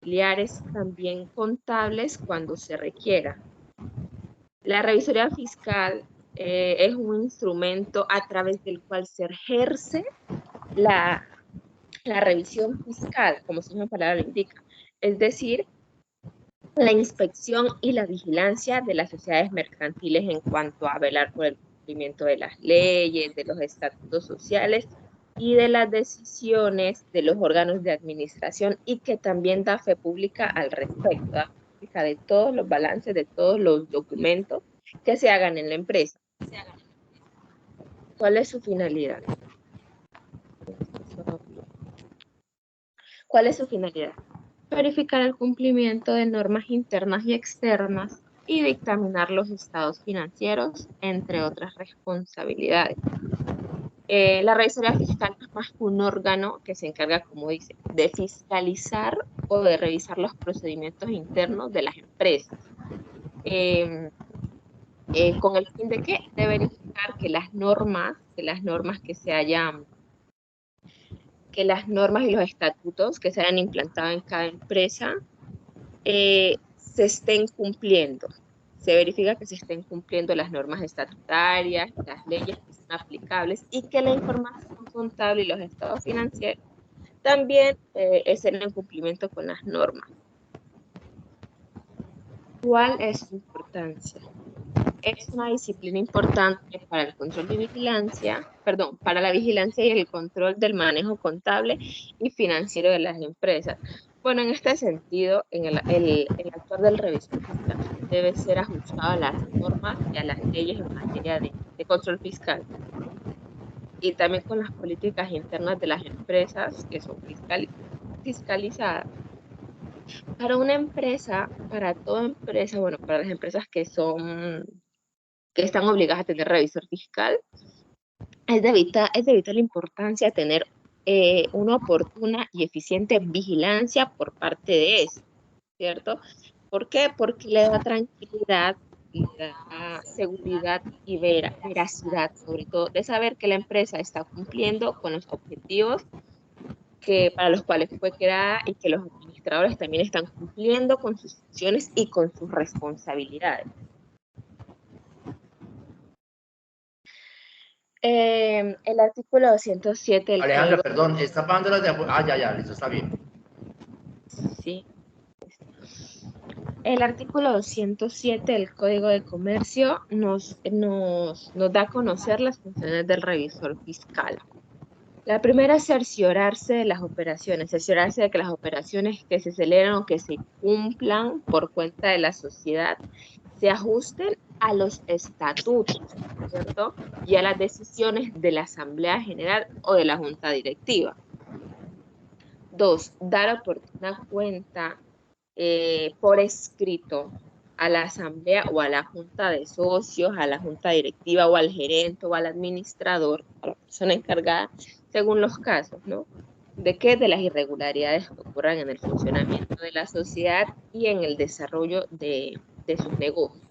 auxiliares, también contables cuando se requiera. La revisoría fiscal es un instrumento a través del cual se ejerce la revisión fiscal, como su misma palabra lo indica, es decir, la inspección y la vigilancia de las sociedades mercantiles en cuanto a velar por el cumplimiento de las leyes, de los estatutos sociales y de las decisiones de los órganos de administración, y que también da fe pública al respecto, da fe pública de todos los balances, de todos los documentos que se hagan en la empresa. ¿Cuál es su finalidad? ¿Cuál es su finalidad? Verificar el cumplimiento de normas internas y externas y dictaminar los estados financieros, entre otras responsabilidades. La revisoría fiscal es más un órgano que se encarga, como dice, de fiscalizar o de revisar los procedimientos internos de las empresas. ¿Con el fin de qué? De verificar que las normas que se hayan, que las normas y los estatutos que se hayan implantado en cada empresa se estén cumpliendo. Se verifica que se estén cumpliendo las normas estatutarias, las leyes que son aplicables, y que la información contable y los estados financieros también estén en cumplimiento con las normas. ¿Cuál es su importancia? Es una disciplina importante para el control de vigilancia, perdón, para la vigilancia y el control del manejo contable y financiero de las empresas. Bueno, en este sentido, el actuar del revisor fiscal debe ser ajustado a las normas y a las leyes en materia de control fiscal, y también con las políticas internas de las empresas que son fiscalizadas. Para una empresa, para toda empresa, bueno, para las empresas que están obligadas a tener revisor fiscal, es de vital importancia tener una oportuna y eficiente vigilancia por parte de eso, ¿cierto? ¿Por qué? Porque le da tranquilidad, le da seguridad y veracidad, sobre todo, de saber que la empresa está cumpliendo con los objetivos para los cuales fue creada, y que los administradores también están cumpliendo con sus funciones y con sus responsabilidades. El artículo 207 del Alejandra, Código... perdón, está pagando las de afuera. Ah, ya, listo, está bien. Sí. El artículo 207 del Código de Comercio nos da a conocer las funciones del revisor fiscal. La primera es cerciorarse de las operaciones, cerciorarse de que las operaciones que se celebran o que se cumplan por cuenta de la sociedad se ajusten a los estatutos, ¿cierto? Y a las decisiones de la Asamblea General o de la Junta Directiva. 2, dar oportuna cuenta por escrito a la asamblea o a la junta de socios, a la junta directiva o al gerente o al administrador, a la persona encargada, según los casos, ¿no? ¿De qué? De las irregularidades que ocurran en el funcionamiento de la sociedad y en el desarrollo de sus negocios.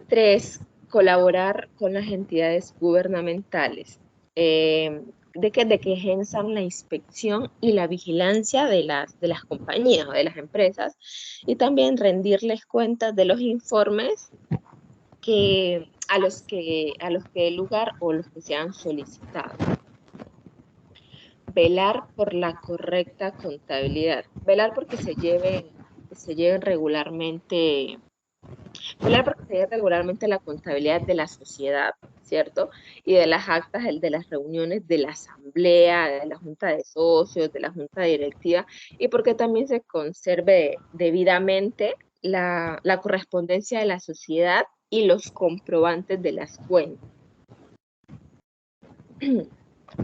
3, colaborar con las entidades gubernamentales. De que ejerzan la inspección y la vigilancia de las compañías o de las empresas, y también rendirles cuentas de los informes a los que el lugar o los que se han solicitado. Velar por la correcta contabilidad. Velar porque se lleven regularmente. Velar porque se lleve regularmente la contabilidad de la sociedad, ¿cierto? Y de las actas de las reuniones de la asamblea, de la junta de socios, de la junta directiva, y porque también se conserve debidamente la correspondencia de la sociedad y los comprobantes de las cuentas.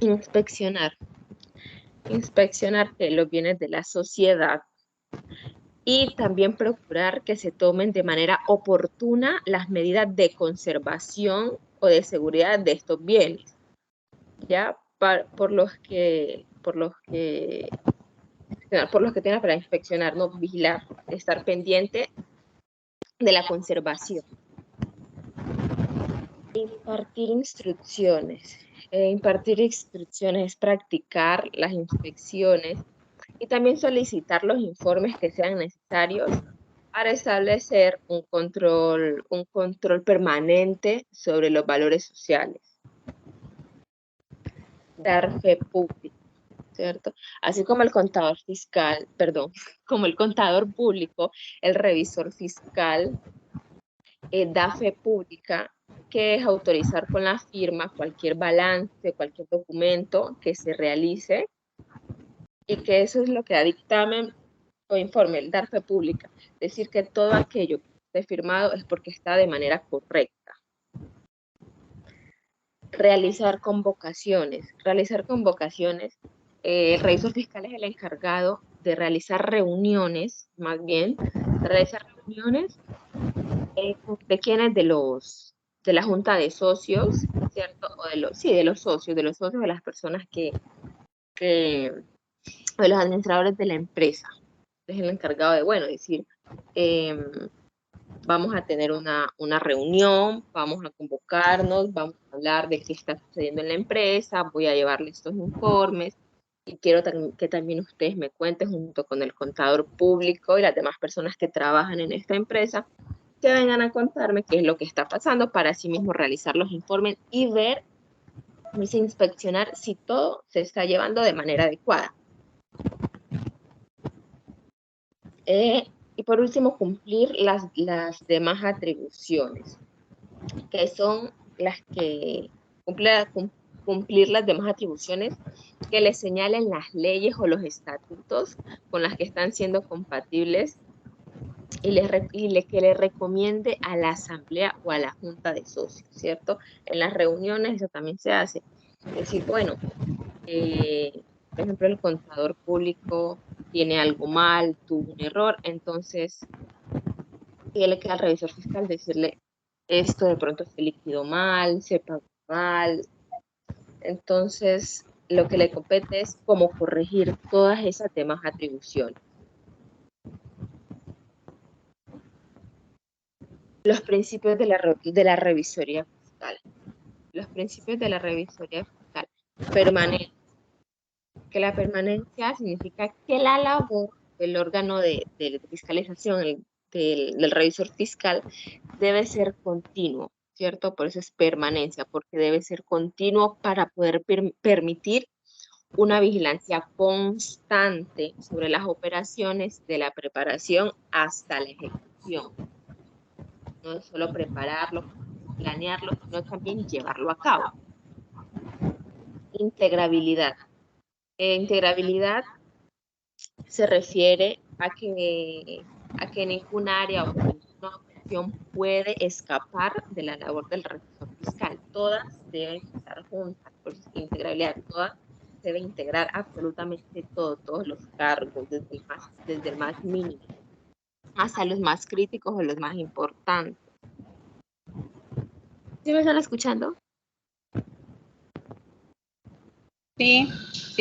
Inspeccionar los bienes de la sociedad, y también procurar que se tomen de manera oportuna las medidas de conservación o de seguridad de estos bienes, ¿ya? Por los que tengan para inspeccionar, ¿no? Vigilar, estar pendiente de la conservación. Impartir instrucciones. Impartir instrucciones es practicar las inspecciones Y también solicitar los informes que sean necesarios para establecer un control permanente sobre los valores sociales. Dar fe pública, ¿cierto? Así como el contador fiscal, perdón, como el contador público, el revisor fiscal da fe pública, que es autorizar con la firma cualquier balance, cualquier documento que se realice, y que eso es lo que da dictamen o informe, el dar fe pública. Decir que todo aquello que esté firmado es porque está de manera correcta. Realizar convocaciones. El revisor fiscal es el encargado de realizar reuniones, más bien, de quienes de la junta de socios, ¿cierto? O de los socios, de las personas de los administradores de la empresa. Es el encargado de, bueno, decir, vamos a tener una reunión, vamos a convocarnos, vamos a hablar de qué está sucediendo en la empresa, voy a llevarle estos informes y quiero que también ustedes me cuenten junto con el contador público y las demás personas que trabajan en esta empresa, que vengan a contarme qué es lo que está pasando para así mismo realizar los informes y ver, inspeccionar si todo se está llevando de manera adecuada. Y por último, cumplir las demás atribuciones, que son las que cumplir las demás atribuciones que le señalen las leyes o los estatutos con las que están siendo compatibles que le recomiende a la asamblea o a la junta de socios, ¿cierto? En las reuniones eso también se hace. Es decir, bueno, por ejemplo, el contador público tiene algo mal, tuvo un error, entonces le queda al revisor fiscal decirle, esto de pronto se liquidó mal, se pagó mal. Entonces, lo que le compete es cómo corregir todas esas demás atribuciones. Los principios de la revisoría fiscal. Los principios de la revisoría fiscal. Permanencia. Que la permanencia significa que la labor del órgano de fiscalización, del revisor fiscal, debe ser continuo, ¿cierto? Por eso es permanencia, porque debe ser continuo para poder permitir una vigilancia constante sobre las operaciones de la preparación hasta la ejecución. No es solo prepararlo, planearlo, sino también llevarlo a cabo. Integrabilidad. Integrabilidad se refiere a que ningún área o ninguna opción puede escapar de la labor del revisor fiscal. Todas deben estar juntas, por eso es integrabilidad. Todas deben integrar absolutamente todos los cargos, desde el más mínimo hasta los más críticos o los más importantes. ¿Sí me están escuchando? Sí,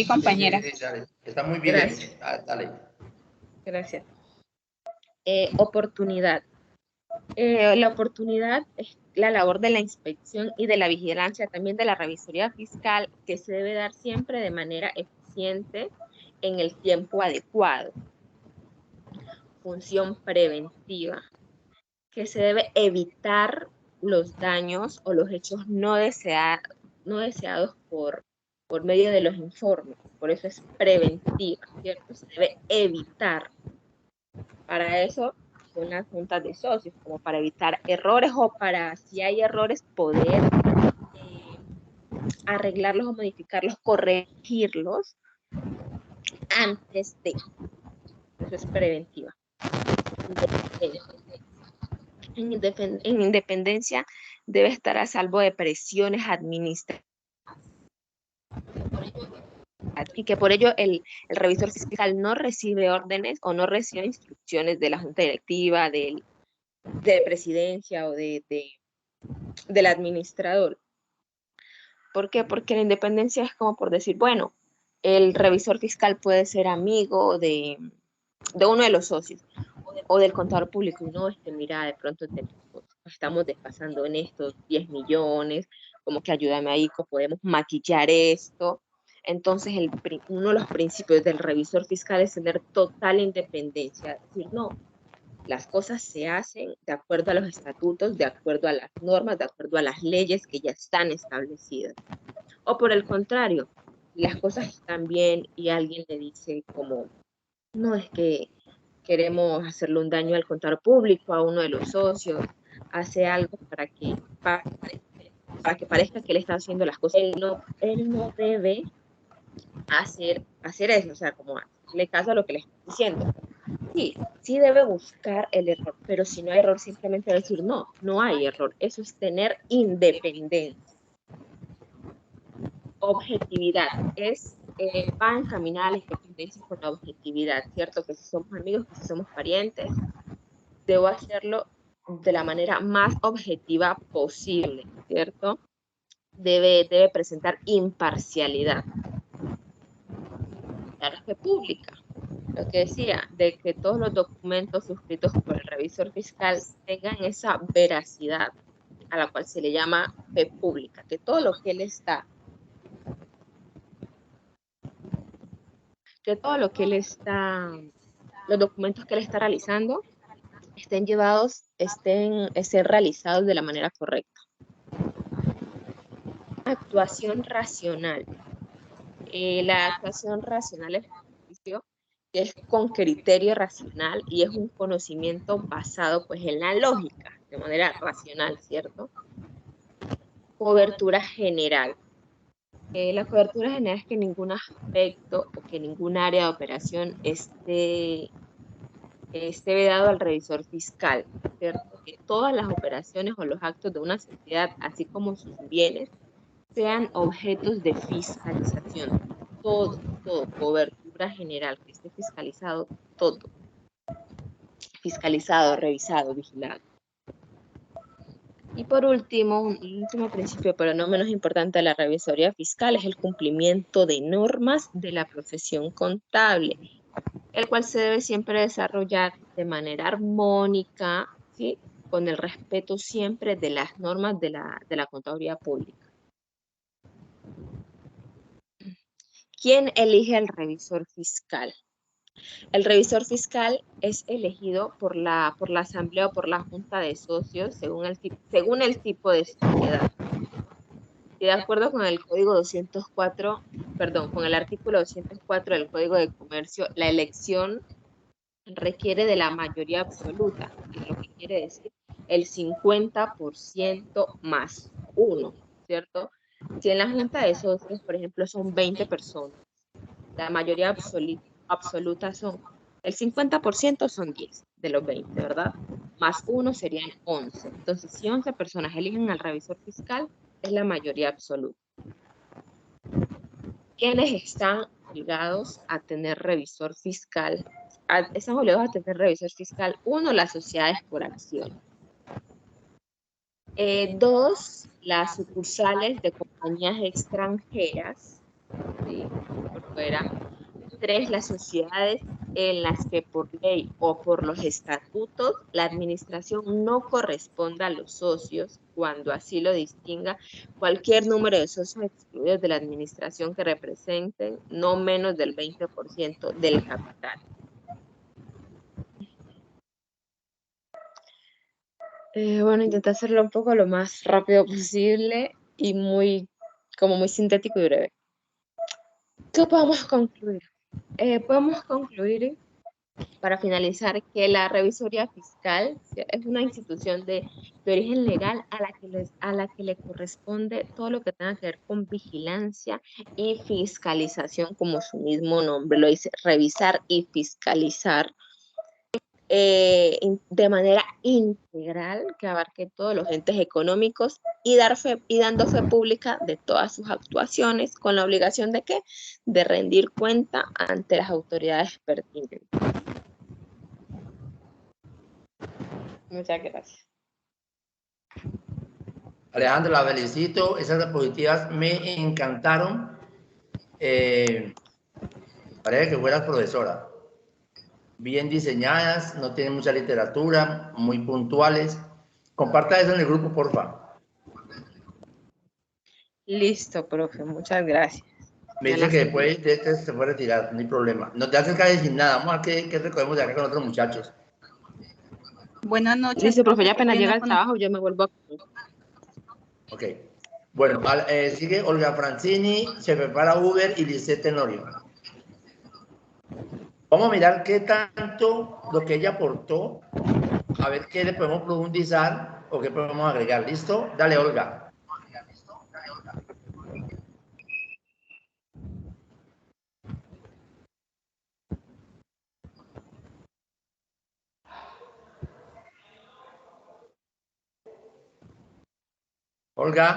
compañera. Sí, dale. Está muy bien. Gracias. Dale. Gracias. Oportunidad. La oportunidad es la labor de la inspección y de la vigilancia, también de la revisoría fiscal, que se debe dar siempre de manera eficiente en el tiempo adecuado. Función preventiva, que se debe evitar los daños o los hechos no deseados por medio de los informes. Por eso es preventiva, ¿cierto? Se debe evitar. Para eso son las juntas de socios, como para evitar errores o para, si hay errores, poder arreglarlos o modificarlos, corregirlos antes de. Eso es preventiva. En independencia debe estar a salvo de presiones administrativas. Y que por ello el revisor fiscal no recibe órdenes o no recibe instrucciones de la junta directiva, de presidencia o del administrador. ¿Por qué? Porque la independencia es como por decir, bueno, el revisor fiscal puede ser amigo de uno de los socios o del contador público. Y no, mira, de pronto estamos desfasando en estos 10 millones, como que ayúdame ahí, podemos maquillar esto. Entonces, uno de los principios del revisor fiscal es tener total independencia, es decir, no, las cosas se hacen de acuerdo a los estatutos, de acuerdo a las normas, de acuerdo a las leyes que ya están establecidas. O por el contrario, las cosas están bien y alguien le dice como, no, es que queremos hacerle un daño al contador público, a uno de los socios, hace algo para que parezca que él está haciendo las cosas. Él no debe hacer eso, o sea, como hacerle caso a lo que le está diciendo. Sí, sí debe buscar el error, pero si no hay error, simplemente decir, no, no hay error. Eso es tener independencia. Objetividad va encaminada a la independencia con la objetividad, ¿cierto? Que si somos amigos, que si somos parientes, debo hacerlo de la manera más objetiva posible, ¿cierto? Debe presentar imparcialidad. La fe pública, lo que decía, de que todos los documentos suscritos por el revisor fiscal tengan esa veracidad a la cual se le llama fe pública, que todo lo que él está, los documentos que él está realizando estén realizados de la manera correcta. Actuación racional. La actuación racional es un ejercicio que es con criterio racional y es un conocimiento basado pues en la lógica, de manera racional, ¿cierto? Cobertura general. La cobertura general es que ningún aspecto o que ningún área de operación esté vedado al revisor fiscal, ¿cierto? Que todas las operaciones o los actos de una sociedad, así como sus bienes, sean objetos de fiscalización. Todo, cobertura general, que esté fiscalizado, todo. Fiscalizado, revisado, vigilado. Y por último, un último principio, pero no menos importante de la revisoría fiscal, es el cumplimiento de normas de la profesión contable, el cual se debe siempre desarrollar de manera armónica, ¿sí? Con el respeto siempre de las normas de la contaduría pública. ¿Quién elige al revisor fiscal? El revisor fiscal es elegido por la asamblea o por la junta de socios según el tipo de sociedad. Y de acuerdo con el código 204, con el artículo 204 del Código de Comercio, la elección requiere de la mayoría absoluta, lo que quiere decir el 50% más 1, ¿cierto? Si en la junta de socios, por ejemplo, son 20 personas, la mayoría absoluta son, el 50% son 10 de los 20, ¿verdad? Más 1 serían 11. Entonces, si 11 personas eligen al revisor fiscal, es la mayoría absoluta. ¿Quiénes están obligados a tener revisor fiscal? Están obligados a tener revisor fiscal. 1, las sociedades por acción. 2, las sucursales de compañías extranjeras, ¿sí? Por fuera. 3, las sociedades en las que por ley o por los estatutos la administración no corresponda a los socios cuando así lo distinga cualquier número de socios excluidos de la administración que representen no menos del 20% del capital. Bueno, intenté hacerlo un poco lo más rápido posible y muy sintético y breve. ¿Qué podemos concluir? Podemos concluir, para finalizar, que la revisoría fiscal es una institución de origen legal a la que le corresponde todo lo que tenga que ver con vigilancia y fiscalización, como su mismo nombre lo dice, revisar y fiscalizar de manera integral, que abarque todos los entes económicos y dando fe pública de todas sus actuaciones, con la obligación de ¿qué? De rendir cuenta ante las autoridades pertinentes. Muchas gracias. Alejandra, la felicito. Esas diapositivas me encantaron. Parece que fueras profesora. Bien diseñadas, no tienen mucha literatura, muy puntuales. Comparta eso en el grupo, por favor. Listo, profe. Muchas gracias. Me Ya dice la que subí. después de este se puede retirar, no hay problema. Nos da cerca de sin nada. Vamos a ver qué recogemos de acá con otros muchachos. Buenas noches, Listo, profe, profe, ya qué apenas llega pena al con usted. trabajo, yo me vuelvo a... Ok. Bueno, sigue Olga Francini, se prepara Uber y Lisette Tenorio. Vamos a mirar qué tanto lo que ella aportó, a ver qué le podemos profundizar o qué podemos agregar. ¿Listo? Dale, Olga. Olga.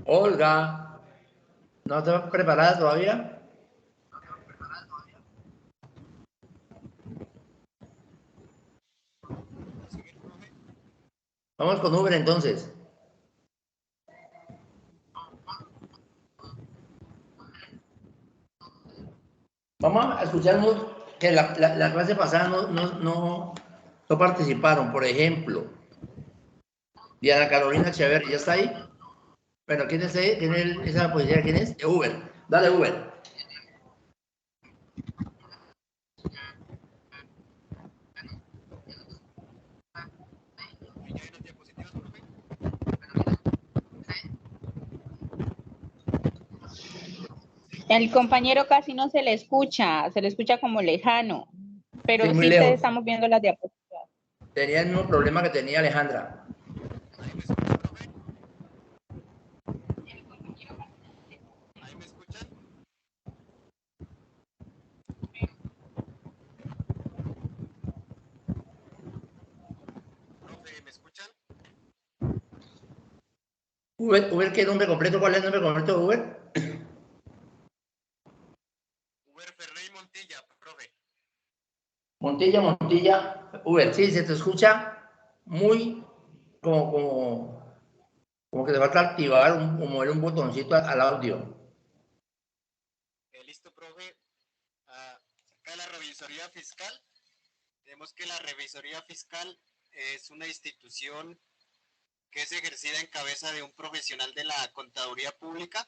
Olga. ¿No estás preparada todavía? Vamos con Uber entonces. Vamos a escuchar que la clase pasada no participaron. Por ejemplo, Diana Carolina Echeverri, ¿ya está ahí? Bueno, ¿quién es ahí? ¿Tiene esa poesía? ¿Quién es? Uber. Dale, Uber. El compañero casi no se le escucha como lejano, Sí, pero muy sí te lejos. estamos viendo las diapositivas. Tenía el mismo problema que tenía Alejandra. ¿Ahí me escuchan? Profe, ¿me escuchan? Uber, ¿qué nombre completo? ¿Cuál es el nombre completo de Uber? Uber Ferrey Montilla, profe. Montilla. Uber, sí, se te escucha muy como que te falta activar o mover un botoncito al audio. Listo, profe. Acá la revisoría fiscal. Vemos que la revisoría fiscal es una institución que es ejercida en cabeza de un profesional de la contaduría pública,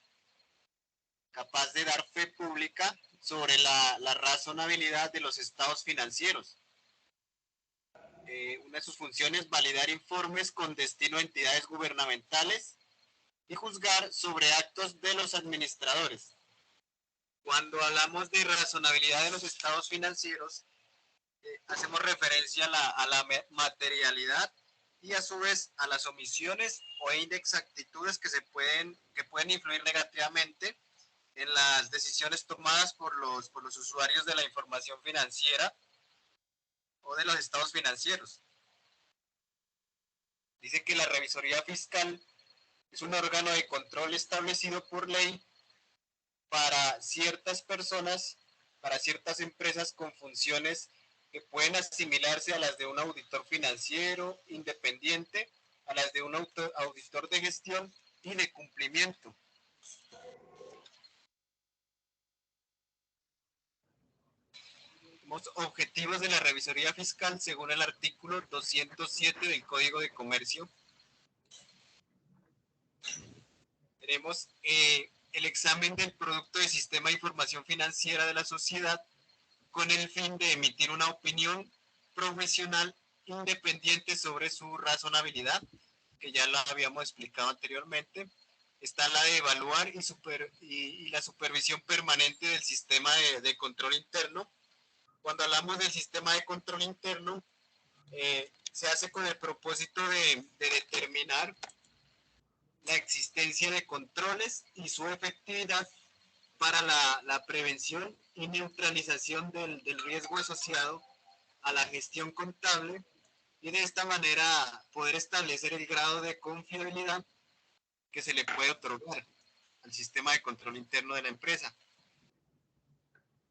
capaz de dar fe pública sobre la razonabilidad de los estados financieros. Una de sus funciones es validar informes con destino a entidades gubernamentales y juzgar sobre actos de los administradores. Cuando hablamos de razonabilidad de los estados financieros, hacemos referencia a la materialidad y a su vez a las omisiones o inexactitudes que pueden influir negativamente en las decisiones tomadas por los usuarios de la información financiera o de los estados financieros. Dice que la revisoría fiscal es un órgano de control establecido por ley para ciertas personas, para ciertas empresas con funciones que pueden asimilarse a las de un auditor financiero independiente, a las de un auditor de gestión y de cumplimiento. Los objetivos de la revisoría fiscal según el artículo 207 del Código de Comercio. Tenemos el examen del producto de sistema de información financiera de la sociedad con el fin de emitir una opinión profesional independiente sobre su razonabilidad, que ya lo habíamos explicado anteriormente. Está la de evaluar y la supervisión permanente del sistema de control interno. Cuando hablamos del sistema de control interno, se hace con el propósito de determinar la existencia de controles y su efectividad para la prevención y neutralización del riesgo asociado a la gestión contable y de esta manera poder establecer el grado de confiabilidad que se le puede otorgar al sistema de control interno de la empresa.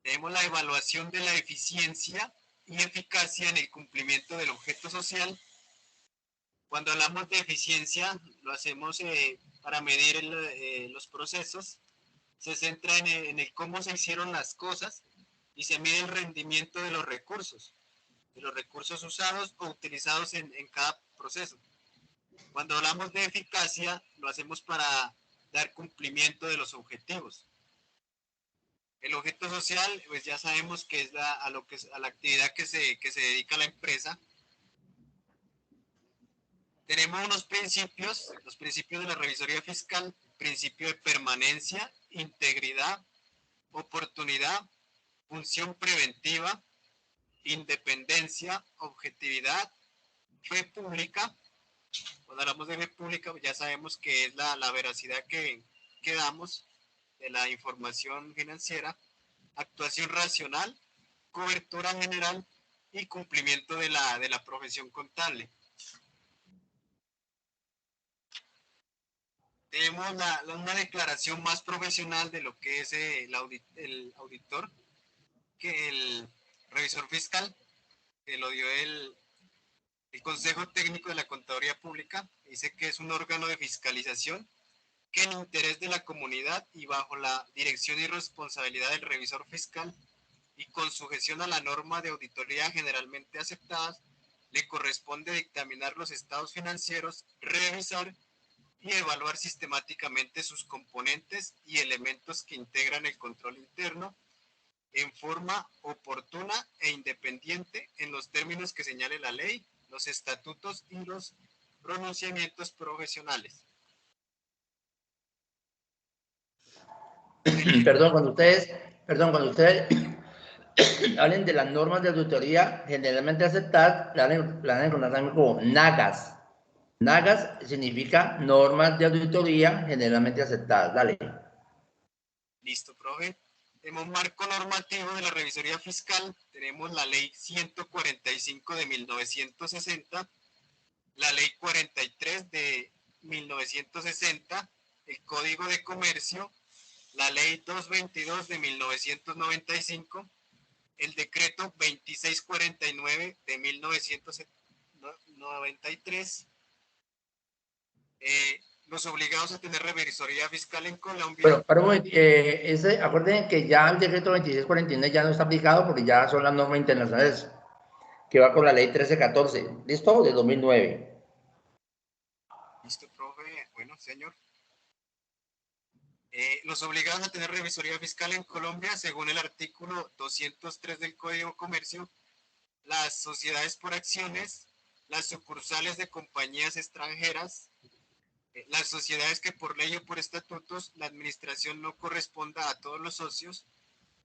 Tenemos la evaluación de la eficiencia y eficacia en el cumplimiento del objeto social. Cuando hablamos de eficiencia, lo hacemos para medir los procesos. Se centra en el cómo se hicieron las cosas y se mide el rendimiento de los recursos usados o utilizados en cada proceso. Cuando hablamos de eficacia, lo hacemos para dar cumplimiento de los objetivos. El objeto social, pues ya sabemos que es a la actividad que se dedica la empresa. Tenemos unos principios, los principios de la revisoría fiscal: principio de permanencia, integridad, oportunidad, función preventiva, independencia, objetividad, fe pública. Cuando hablamos de fe pública, ya sabemos que es la veracidad que damos de la información financiera, actuación racional, cobertura general y cumplimiento de la profesión contable. Tenemos una declaración más profesional de lo que es el auditor, que el revisor fiscal, que lo dio el Consejo Técnico de la Contaduría Pública. Dice que es un órgano de fiscalización que en interés de la comunidad y bajo la dirección y responsabilidad del revisor fiscal y con sujeción a la norma de auditoría generalmente aceptadas, le corresponde dictaminar los estados financieros, revisar y evaluar sistemáticamente sus componentes y elementos que integran el control interno en forma oportuna e independiente en los términos que señale la ley, los estatutos y los pronunciamientos profesionales. Perdón, cuando ustedes hablen de las normas de auditoría generalmente aceptadas, la van a encontrar también como NAGAS. NAGAS significa normas de auditoría generalmente aceptadas. Dale. Listo, profe. Tenemos un marco normativo de la revisoría fiscal. Tenemos la ley 145 de 1960, la ley 43 de 1960, el Código de Comercio, la ley 222 de 1995, el decreto 2649 de 1993, los obligados a tener revisoría fiscal en Colombia. Bueno, para un momento, acuérdense que ya el decreto 2649 ya no está aplicado porque ya son las normas internacionales que va con la ley 1314, ¿listo? De 2009. Listo, profe. Bueno, señor. Los obligados a tener revisoría fiscal en Colombia, según el artículo 203 del Código de Comercio, las sociedades por acciones, las sucursales de compañías extranjeras, las sociedades que por ley o por estatutos la administración no corresponda a todos los socios,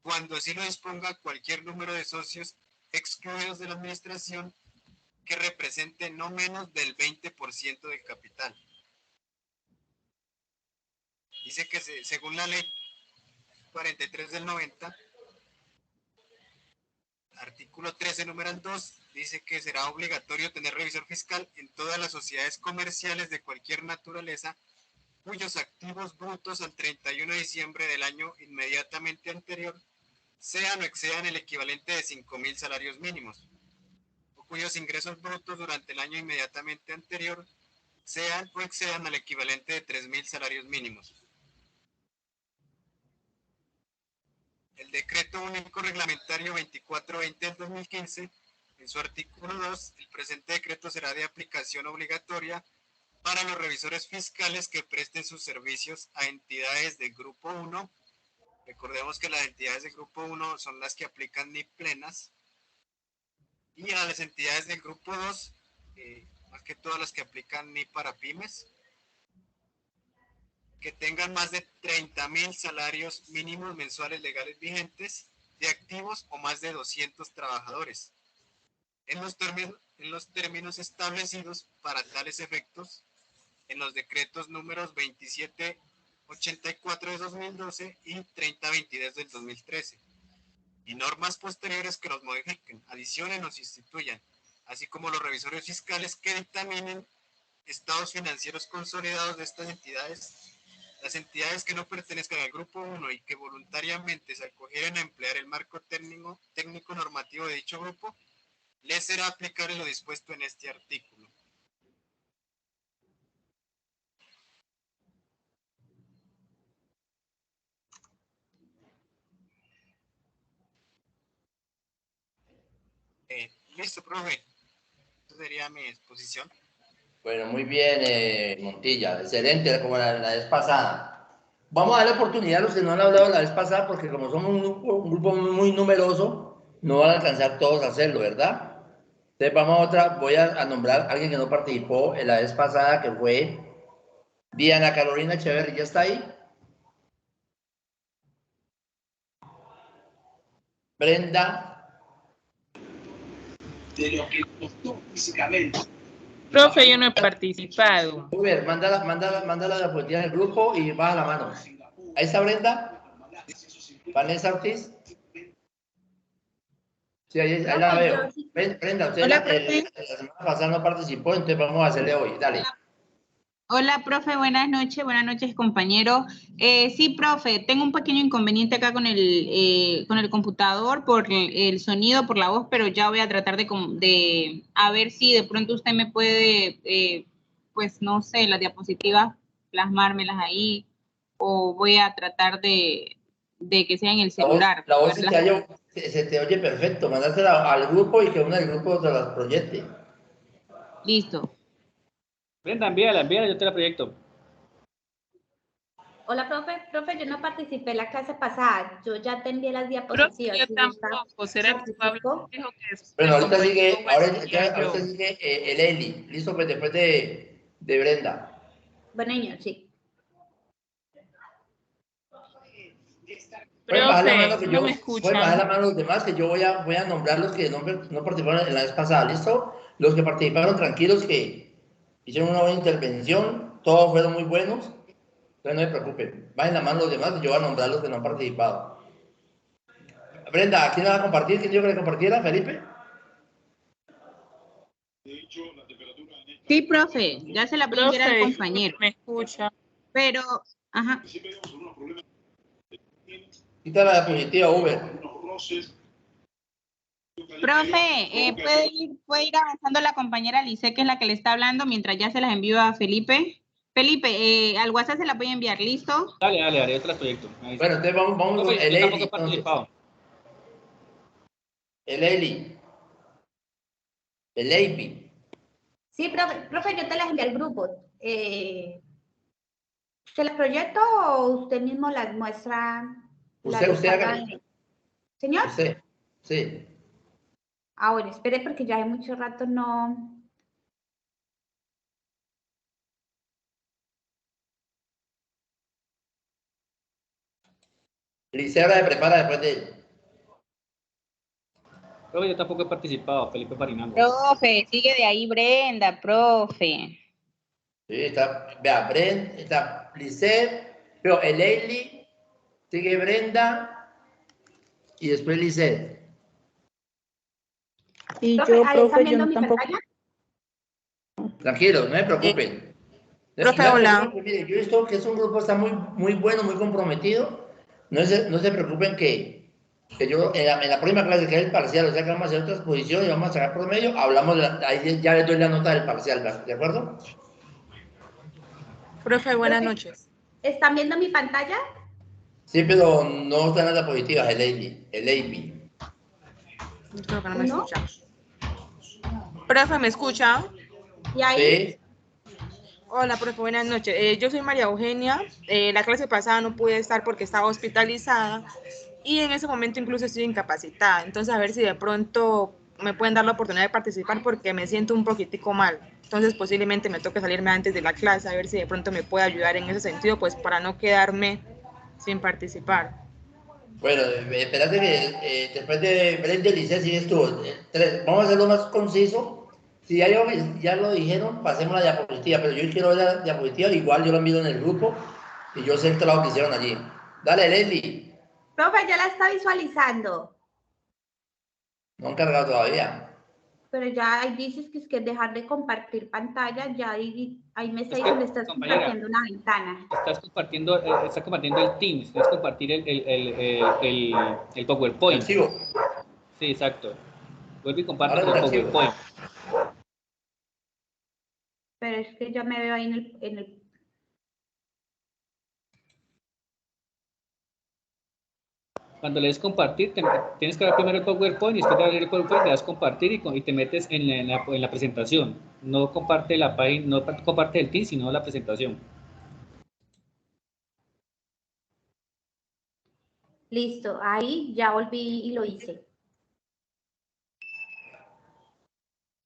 cuando así lo disponga cualquier número de socios excluidos de la administración que represente no menos del 20% del capital. Dice que según la ley 43 del 90, artículo 13, numeral 2, dice que será obligatorio tener revisor fiscal en todas las sociedades comerciales de cualquier naturaleza cuyos activos brutos al 31 de diciembre del año inmediatamente anterior sean o excedan el equivalente de 5.000 salarios mínimos, o cuyos ingresos brutos durante el año inmediatamente anterior sean o excedan al equivalente de 3.000 salarios mínimos. El Decreto Único Reglamentario 2420 del 2015, en su artículo 2, el presente decreto será de aplicación obligatoria para los revisores fiscales que presten sus servicios a entidades del Grupo 1. Recordemos que las entidades del Grupo 1 son las que aplican NIP plenas, y a las entidades del Grupo 2, más que todas las que aplican NIP para pymes, que tengan más de 30.000 salarios mínimos mensuales legales vigentes de activos o más de 200 trabajadores. En los términos establecidos para tales efectos en los decretos números 2784 de 2012 y 3022 del 2013, y normas posteriores que los modifiquen, adicionen o sustituyan, así como los revisores fiscales que dictaminen estados financieros consolidados de estas entidades. Las entidades que no pertenezcan al Grupo 1 y que voluntariamente se acogieran a emplear el marco técnico normativo de dicho grupo, les será aplicable lo dispuesto en este artículo. Listo, profe. Esa sería mi exposición. Bueno, muy bien, Montilla. Excelente, como la vez pasada. Vamos a darle oportunidad a los que no han hablado la vez pasada, porque como somos un grupo muy numeroso, no van a alcanzar todos a hacerlo, ¿verdad? Entonces vamos a otra, voy a nombrar a alguien que no participó en la vez pasada, que fue Diana Carolina Echeverri. ¿Ya está ahí? Brenda. De lo que costó físicamente. Profe, yo no he participado. Uber, mándala la diapositiva del grupo y baja la mano. Ahí está Brenda. Vanessa Ortiz. Sí, ahí la veo. Brenda, usted Hola, la profe. semana pasada no participó, entonces vamos a hacerle hoy. Dale. Hola, profe, buenas noches, compañero. Sí, profe, tengo un pequeño inconveniente acá con el computador por el sonido, por la voz, pero ya voy a tratar de a ver si de pronto usted me puede, pues no sé, las diapositivas, plasmármelas ahí, o voy a tratar de que sea en el celular. La voz poderlas- se te oye perfecto. Mandásela al grupo y que uno del grupo te las proyecte. Listo. Brenda, envíala, yo te la proyecto. Hola, profe, yo no participé en la clase pasada, yo ya te envié las Profe, diapositivas. yo Si gusta, tampoco. ¿Será que Pablo participo. dijo que Bueno, el ahorita compañero sigue, Wesley yo? ahorita sigue el Eli. Listo, pues después de Brenda. Bueno, niños, sí. Pueden bajar la mano Profe, que no me pueden bajar la escuchan. mano los demás, que yo voy a nombrar los que no participaron en la vez pasada, ¿listo? Los que participaron tranquilos, que hicieron una buena intervención, todos fueron muy buenos, entonces no se preocupen. Bajen la mano los demás, que yo voy a nombrar los que no han participado. Brenda, ¿quién la va a compartir? ¿Quién dijo que le compartiera? ¿Felipe? Sí, profe, ya se la voy a enviar al Profe, compañero, me escucha. pero, ajá. Quita la diapositiva, Uber. Profe, puede ir avanzando la compañera Lice, que es la que le está hablando, mientras ya se las envío a Felipe. Felipe, al WhatsApp se las voy a enviar, ¿listo? Dale, yo te la proyecto. Ahí Bueno, está. entonces vamos con Profe, el yo tampoco Eli, he entonces. participado. El Eli. El Leipi. Sí, profe, yo te las envié al grupo. ¿Se las proyecto o usted mismo las muestra? Las Usted descarga? hágale. ¿Señor? Usted, sí. Ah, bueno, espere porque ya hay mucho rato no... Licea se prepara después de él. Profe, yo tampoco he participado, Felipe Farinaldo. Profe, sigue de ahí Brenda, profe. Sí, está, vea, Brenda, está Lisette, pero el Eili, sigue Brenda y después Lisette. Y Profe, yo, ahí están profe, viendo yo mi tampoco. pantalla. Tranquilo, no se preocupen. Profe, No se hola. preocupen, mire, yo he visto que es un grupo está muy bueno, muy comprometido. No se preocupen que yo en la próxima clase que es el parcial, o sea que vamos a hacer otra exposición y vamos a sacar promedio, hablamos, ahí ya les doy la nota del parcial, ¿de acuerdo? Profe, buenas Profe, noches. ¿están viendo mi pantalla? Sí, pero no están las diapositivas, el Eili. Creo que no me ¿No? escucha. Profe, ¿me escucha? ¿Y ahí? Sí. Hola, profe, buenas noches. Yo soy María Eugenia. La clase pasada no pude estar porque estaba hospitalizada y en ese momento incluso estoy incapacitada. Entonces, a ver si de pronto me pueden dar la oportunidad de participar porque me siento un poquitico mal. Entonces, posiblemente me toque salirme antes de la clase, a ver si de pronto me puede ayudar en ese sentido, pues para no quedarme sin participar. Bueno, espérate que después de Brenda y Lice sigues tú. Vamos a hacerlo más conciso. Si ya lo dijeron, pasemos la diapositiva, pero yo quiero ver la diapositiva, igual yo lo envío en el grupo y yo sé el trabajo que hicieron allí. Dale, Leslie. Profe, ya la está visualizando. No han cargado todavía. Pero ya ahí dices que es que dejar de compartir pantalla, ya ahí me está Es que, diciendo, estás compañera, compartiendo una ventana. Estás compartiendo el Teams, es compartir el PowerPoint. Archivo. Sí, exacto. Vuelve y comparte Ahora con es el archivo. PowerPoint. Pero es que ya me veo ahí en el... Cuando le des compartir, tienes que dar primero el PowerPoint y después de abrir el PowerPoint le das compartir y te metes en la presentación. No comparte la página, no comparte el Teams, sino la presentación. Listo, ahí ya volví y lo hice.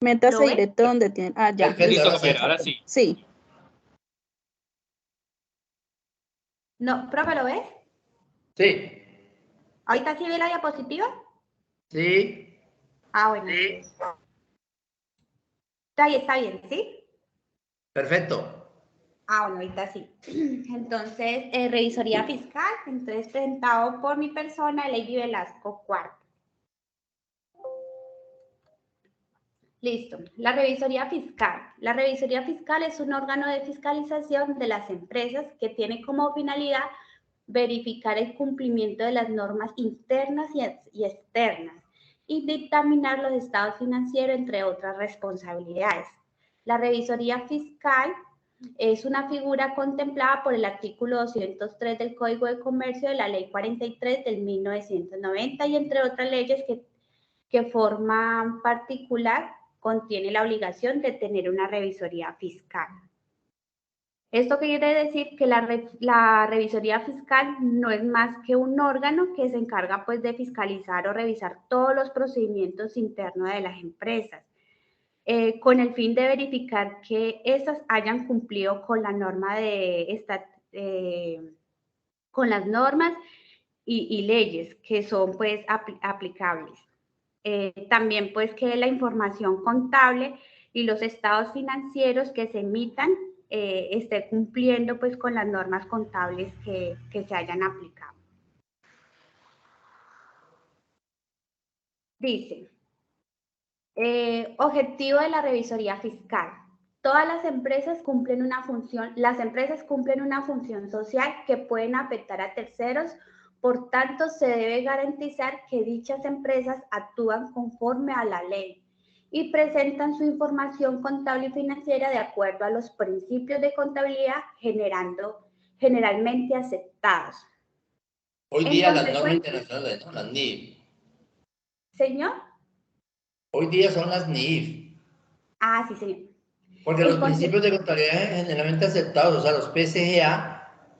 Métase ¿Lo ves? directo donde tiene. Ah, ya. Perfecto, Listo, ahora sí. ahora sí. Sí. No, profe, ¿lo ves? Sí, ¿Ahorita sí ve la diapositiva? sí, Ah, bueno. Está bien, ¿sí? perfecto. Ah, bueno, ahorita sí. Entonces, revisoría fiscal, entonces presentado por mi persona, Lady Velasco Cuarto. Listo. La revisoría fiscal. La revisoría fiscal es un órgano de fiscalización de las empresas que tiene como finalidad verificar el cumplimiento de las normas internas y externas y dictaminar los estados financieros, entre otras responsabilidades. La revisoría fiscal es una figura contemplada por el artículo 203 del Código de Comercio de la Ley 43 del 1990 y entre otras leyes que forman particular contiene la obligación de tener una revisoría fiscal. Esto quiere decir que la revisoría fiscal no es más que un órgano que se encarga pues de fiscalizar o revisar todos los procedimientos internos de las empresas, con el fin de verificar que éstas hayan cumplido con la norma con las normas y leyes que son pues aplicables. También pues que la información contable y los estados financieros que se emitan esté cumpliendo pues con las normas contables que se hayan aplicado. Dice, objetivo de la revisoría fiscal. Todas las empresas cumplen una función social que pueden afectar a terceros. Por tanto, se debe garantizar que dichas empresas actúan conforme a la ley y presentan su información contable y financiera de acuerdo a los principios de contabilidad generalmente aceptados. Hoy día las normas internacionales, ¿no? Las NIF. ¿Señor? Hoy día son las NIF. Ah, sí, señor. Porque los principios de contabilidad generalmente aceptados, o sea, los PCGA,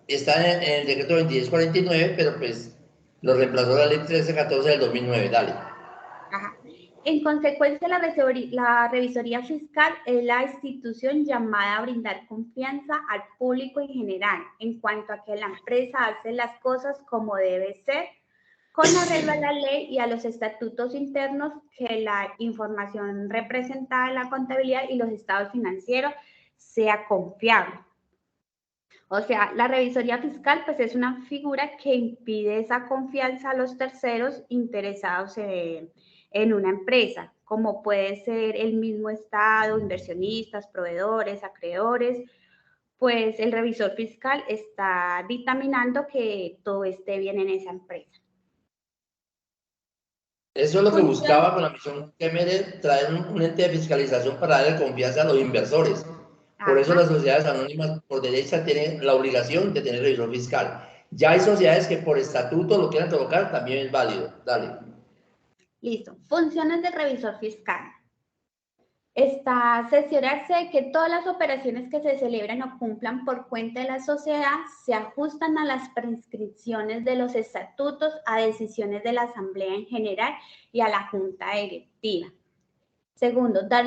están en el decreto 2649, pero pues lo reemplazó la ley 1314 del 2009. Dale. Ajá. En consecuencia, la revisoría fiscal es la institución llamada a brindar confianza al público en general en cuanto a que la empresa hace las cosas como debe ser, con arreglo a la ley y a los estatutos internos, que la información representada en la contabilidad y los estados financieros sea confiable. O sea, la revisoría fiscal pues es una figura que impide esa confianza a los terceros interesados en una empresa, como puede ser el mismo Estado, inversionistas, proveedores, acreedores. Pues el revisor fiscal está dictaminando que todo esté bien en esa empresa. Eso es lo que buscaba con la misión Kemerer, traer un ente de fiscalización para darle confianza a los inversores. Por eso las sociedades anónimas por derecha tienen la obligación de tener revisor fiscal. Ya hay sociedades que por estatuto lo quieran colocar, también es válido. Dale. Listo. Funciones del revisor fiscal. Está asegurarse de que todas las operaciones que se celebran o cumplan por cuenta de la sociedad se ajustan a las prescripciones de los estatutos, a decisiones de la asamblea en general y a la junta directiva. Segundo, dar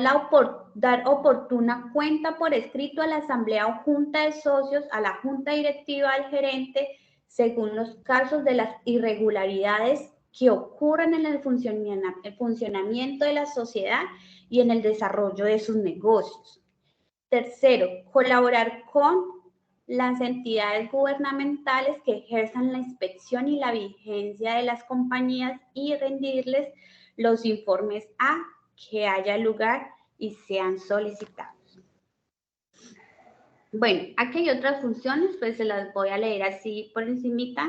oportuna cuenta por escrito a la asamblea o junta de socios, a la junta directiva, al gerente, según los casos de las irregularidades que ocurren en el funcionamiento de la sociedad y en el desarrollo de sus negocios. Tercero, colaborar con las entidades gubernamentales que ejerzan la inspección y la vigencia de las compañías y rendirles los informes a que haya lugar y sean solicitados. Bueno, aquí hay otras funciones, pues se las voy a leer así por encimita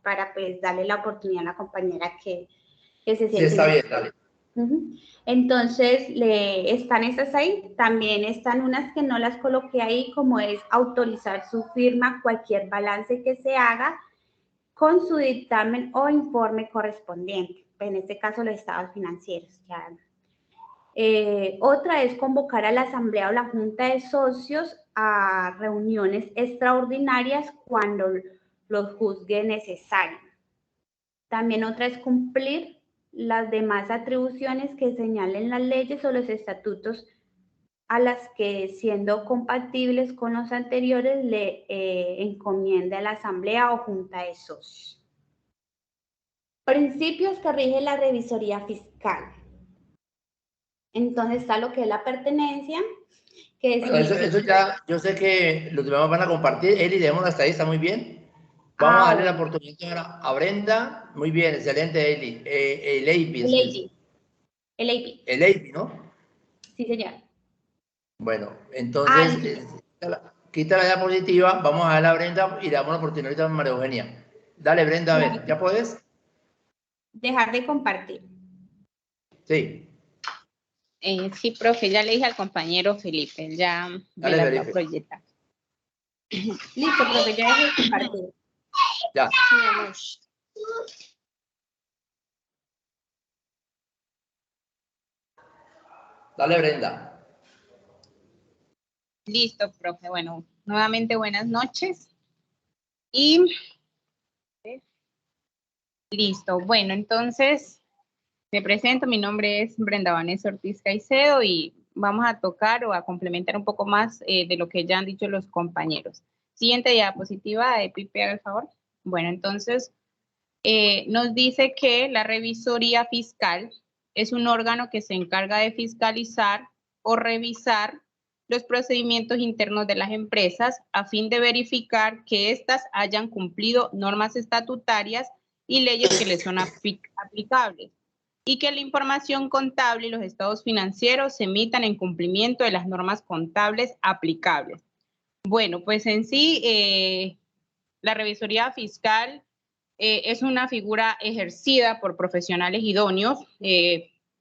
para pues darle la oportunidad a la compañera que se siente. Sí, está bien, dale. Entonces, están esas ahí. También están unas que no las coloqué ahí, como es autorizar su firma cualquier balance que se haga con su dictamen o informe correspondiente, en este caso los estados financieros. Ya. Otra es convocar a la asamblea o la junta de socios a reuniones extraordinarias cuando los juzgue necesario. También otra es cumplir las demás atribuciones que señalen las leyes o los estatutos a las que, siendo compatibles con los anteriores, le encomienda a la asamblea o junta de socios. Principios que rige la revisoría fiscal. Entonces está lo que es la pertenencia, que es... Bueno, eso ya, yo sé que los demás van a compartir. Eli, dejémoslo hasta ahí, está muy bien. Vamos a darle la oportunidad ahora a Brenda. Muy bien, excelente, Eli. El API, ¿no? Sí, señor. Bueno, entonces, quita la diapositiva, vamos a darle a Brenda y le damos la oportunidad a María Eugenia. Dale, Brenda, a ver, ¿ya puedes? Dejar de compartir. Sí. Sí, profe, ya le dije al compañero Felipe, ya me la va a proyectar. Listo, profe, ya dejé de compartir. Ya. Dale, Brenda. Listo, profe. Bueno, nuevamente buenas noches. Y listo. Bueno, entonces me presento. Mi nombre es Brenda Vanessa Ortiz Caicedo y vamos a tocar o a complementar un poco más de lo que ya han dicho los compañeros. Siguiente diapositiva, Pipe, haga el favor. Bueno, entonces nos dice que la revisoría fiscal es un órgano que se encarga de fiscalizar o revisar los procedimientos internos de las empresas a fin de verificar que éstas hayan cumplido normas estatutarias y leyes que les son aplicables y que la información contable y los estados financieros se emitan en cumplimiento de las normas contables aplicables. Bueno, pues en sí, la revisoría fiscal es una figura ejercida por profesionales idóneos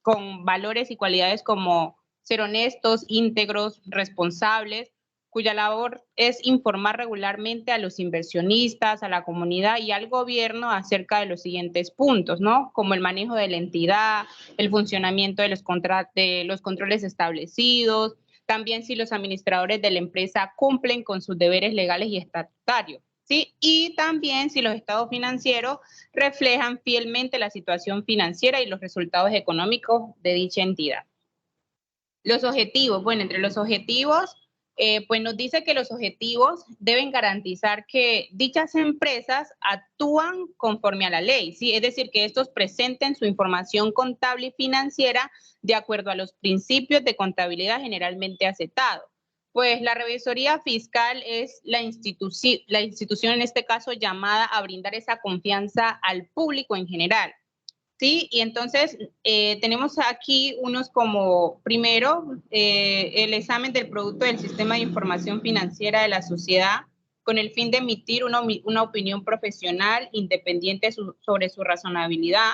con valores y cualidades como ser honestos, íntegros, responsables, cuya labor es informar regularmente a los inversionistas, a la comunidad y al gobierno acerca de los siguientes puntos, ¿no? Como el manejo de la entidad, el funcionamiento de los controles establecidos, también si los administradores de la empresa cumplen con sus deberes legales y estatutarios. ¿Sí? Y también si los estados financieros reflejan fielmente la situación financiera y los resultados económicos de dicha entidad. Los objetivos, bueno, entre los objetivos, pues nos dice que los objetivos deben garantizar que dichas empresas actúan conforme a la ley, ¿sí? Es decir, que estos presenten su información contable y financiera de acuerdo a los principios de contabilidad generalmente aceptados. Pues la revisoría fiscal es la institución en este caso llamada a brindar esa confianza al público en general. Sí, y entonces tenemos aquí unos como, primero, el examen del producto del sistema de información financiera de la sociedad con el fin de emitir una opinión profesional independiente sobre su razonabilidad.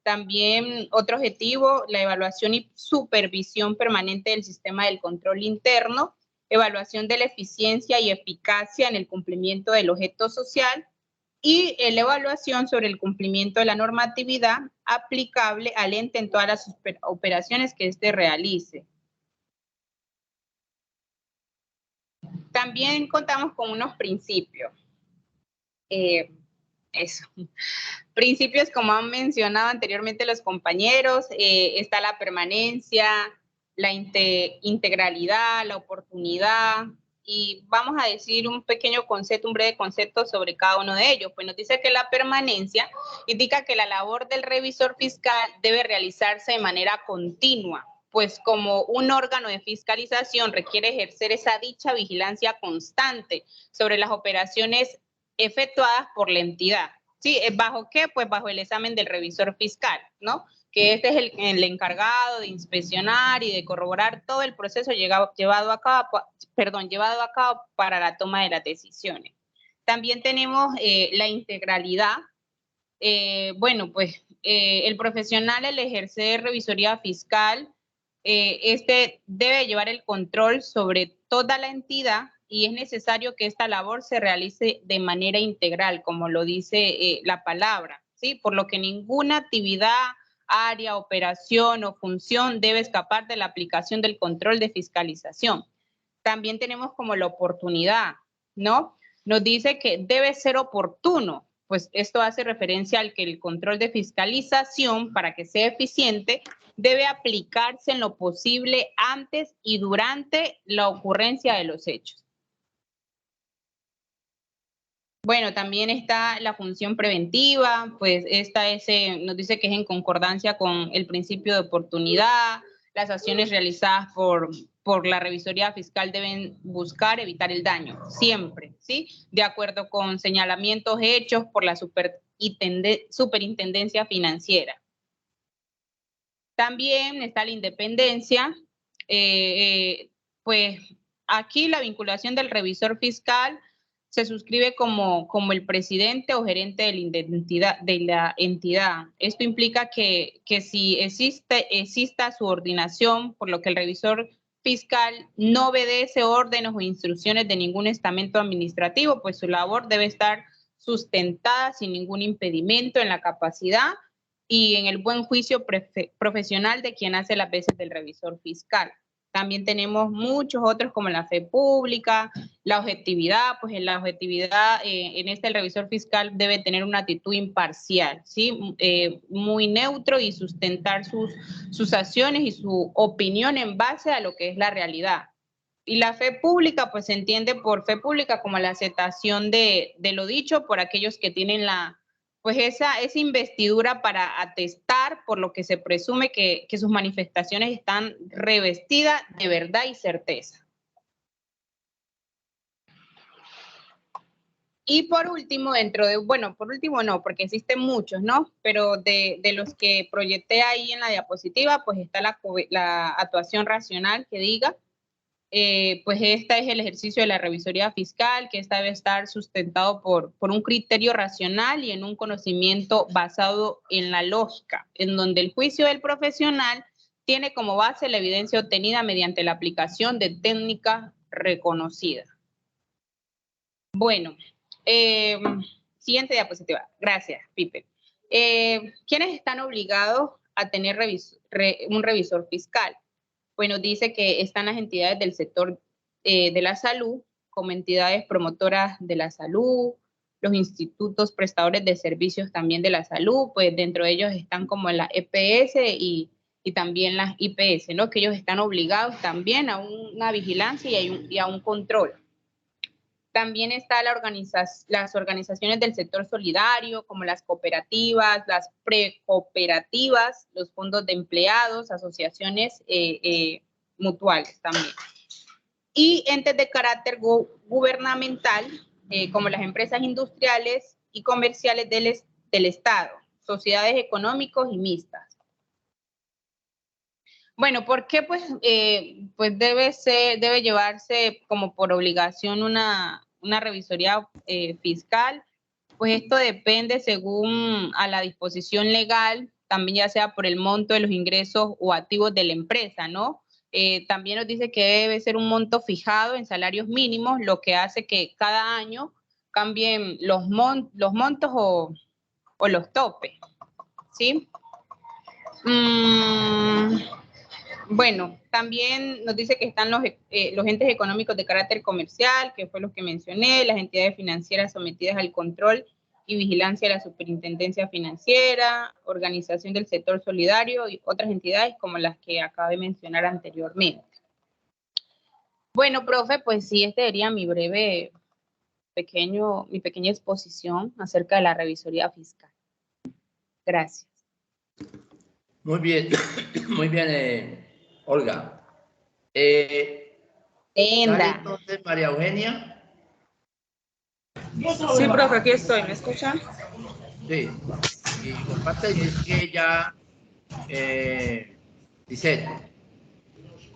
También otro objetivo, la evaluación y supervisión permanente del sistema del control interno, evaluación de la eficiencia y eficacia en el cumplimiento del objeto social, y la evaluación sobre el cumplimiento de la normatividad aplicable al ente en todas las operaciones que éste realice. También contamos con unos principios. Principios, como han mencionado anteriormente los compañeros, está la permanencia, la integralidad, la oportunidad, y vamos a decir un pequeño concepto, un breve concepto sobre cada uno de ellos. Pues nos dice que la permanencia indica que la labor del revisor fiscal debe realizarse de manera continua, pues como un órgano de fiscalización requiere ejercer esa dicha vigilancia constante sobre las operaciones efectuadas por la entidad. ¿Sí? ¿Bajo qué? Pues bajo el examen del revisor fiscal, ¿no? Que este es el encargado de inspeccionar y de corroborar todo el proceso llevado a cabo para la toma de las decisiones. También tenemos la integralidad. Bueno, pues el profesional al ejercer revisoría fiscal, este debe llevar el control sobre toda la entidad y es necesario que esta labor se realice de manera integral, como lo dice la palabra, ¿sí? Por lo que ninguna actividad, área, operación o función debe escapar de la aplicación del control de fiscalización. También tenemos como la oportunidad, ¿no? Nos dice que debe ser oportuno, pues esto hace referencia al que el control de fiscalización, para que sea eficiente, debe aplicarse en lo posible antes y durante la ocurrencia de los hechos. Bueno, también está la función preventiva, pues esta nos dice que es en concordancia con el principio de oportunidad. Las acciones realizadas por la revisoría fiscal deben buscar evitar el daño, siempre, ¿sí? De acuerdo con señalamientos hechos por la superintendencia financiera. También está la independencia, pues aquí la vinculación del revisor fiscal se suscribe como el presidente o gerente de la entidad. Esto implica que si exista subordinación, por lo que el revisor fiscal no obedece órdenes o instrucciones de ningún estamento administrativo, pues su labor debe estar sustentada sin ningún impedimento en la capacidad y en el buen juicio profesional de quien hace las veces del revisor fiscal. También tenemos muchos otros como la fe pública, la objetividad, pues en la objetividad, en el revisor fiscal debe tener una actitud imparcial, ¿sí? Muy neutro y sustentar sus acciones y su opinión en base a lo que es la realidad. Y la fe pública, pues se entiende por fe pública como la aceptación de lo dicho por aquellos que tienen esa investidura para atestar por lo que se presume que sus manifestaciones están revestidas de verdad y certeza. Y por último, por último no, porque existen muchos, ¿no? Pero de los que proyecté ahí en la diapositiva, pues está la actuación racional que diga, pues esta es el ejercicio de la revisoría fiscal, que esta debe estar sustentado por un criterio racional y en un conocimiento basado en la lógica, en donde el juicio del profesional tiene como base la evidencia obtenida mediante la aplicación de técnicas reconocidas. Bueno, siguiente diapositiva. Gracias, Pipe. ¿Quiénes están obligados a tener un revisor fiscal? Bueno, dice que están las entidades del sector de la salud, como entidades promotoras de la salud, los institutos prestadores de servicios también de la salud, pues dentro de ellos están como la EPS y también las IPS, ¿no? Que ellos están obligados también a una vigilancia y a un control. También están las organizaciones del sector solidario, como las cooperativas, las precooperativas, los fondos de empleados, asociaciones mutuales también. Y entes de carácter gubernamental, como las empresas industriales y comerciales del Estado, sociedades económicos y mixtas. Bueno, ¿por qué? Pues debe llevarse como por obligación una revisoría fiscal. Pues esto depende según a la disposición legal, también ya sea por el monto de los ingresos o activos de la empresa, ¿no? También nos dice que debe ser un monto fijado en salarios mínimos, lo que hace que cada año cambien los montos o los topes, ¿sí? Bueno, también nos dice que están los entes económicos de carácter comercial, que fue lo que mencioné, las entidades financieras sometidas al control y vigilancia de la superintendencia financiera, organización del sector solidario y otras entidades como las que acabé de mencionar anteriormente. Bueno, profe, pues sí, este sería mi pequeña exposición acerca de la revisoría fiscal. Gracias. Muy bien, Olga. Entonces, María Eugenia. Sí, profe, aquí estoy. ¿Me escuchan? Sí. Y por parte de ella, Lisette.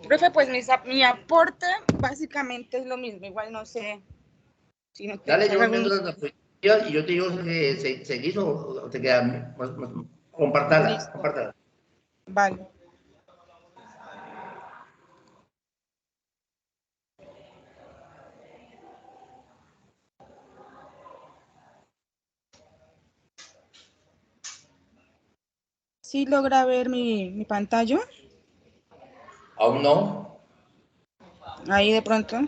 Profe, pues mi aporte básicamente es lo mismo. Igual no sé si no te Dale, yo algún... viendo las diapositivas y yo te digo que seguís o te queda. Compártala. Vale. ¿Sí logra ver mi pantalla? Aún no. Ahí de pronto.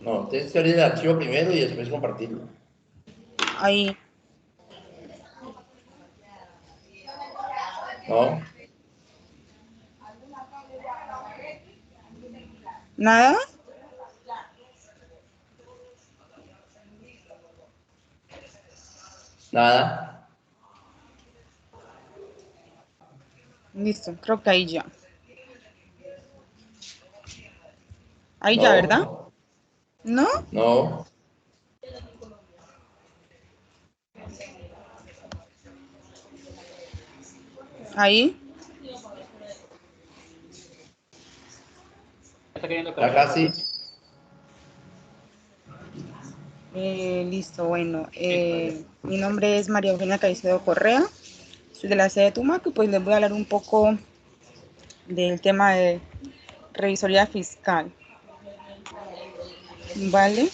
No, tienes que abrir el archivo primero y después compartirlo. Ahí. No. ¿Nada? Nada. Listo, creo que ahí ya. Ahí ya, ¿verdad? No. ¿No? No. Ahí. Está queriendo Ya cargar. casi. Listo, bueno. Mi nombre es María Eugenia Caicedo Correa. Soy de la sede de Tumaco y pues les voy a hablar un poco del tema de revisoría fiscal. ¿Vale?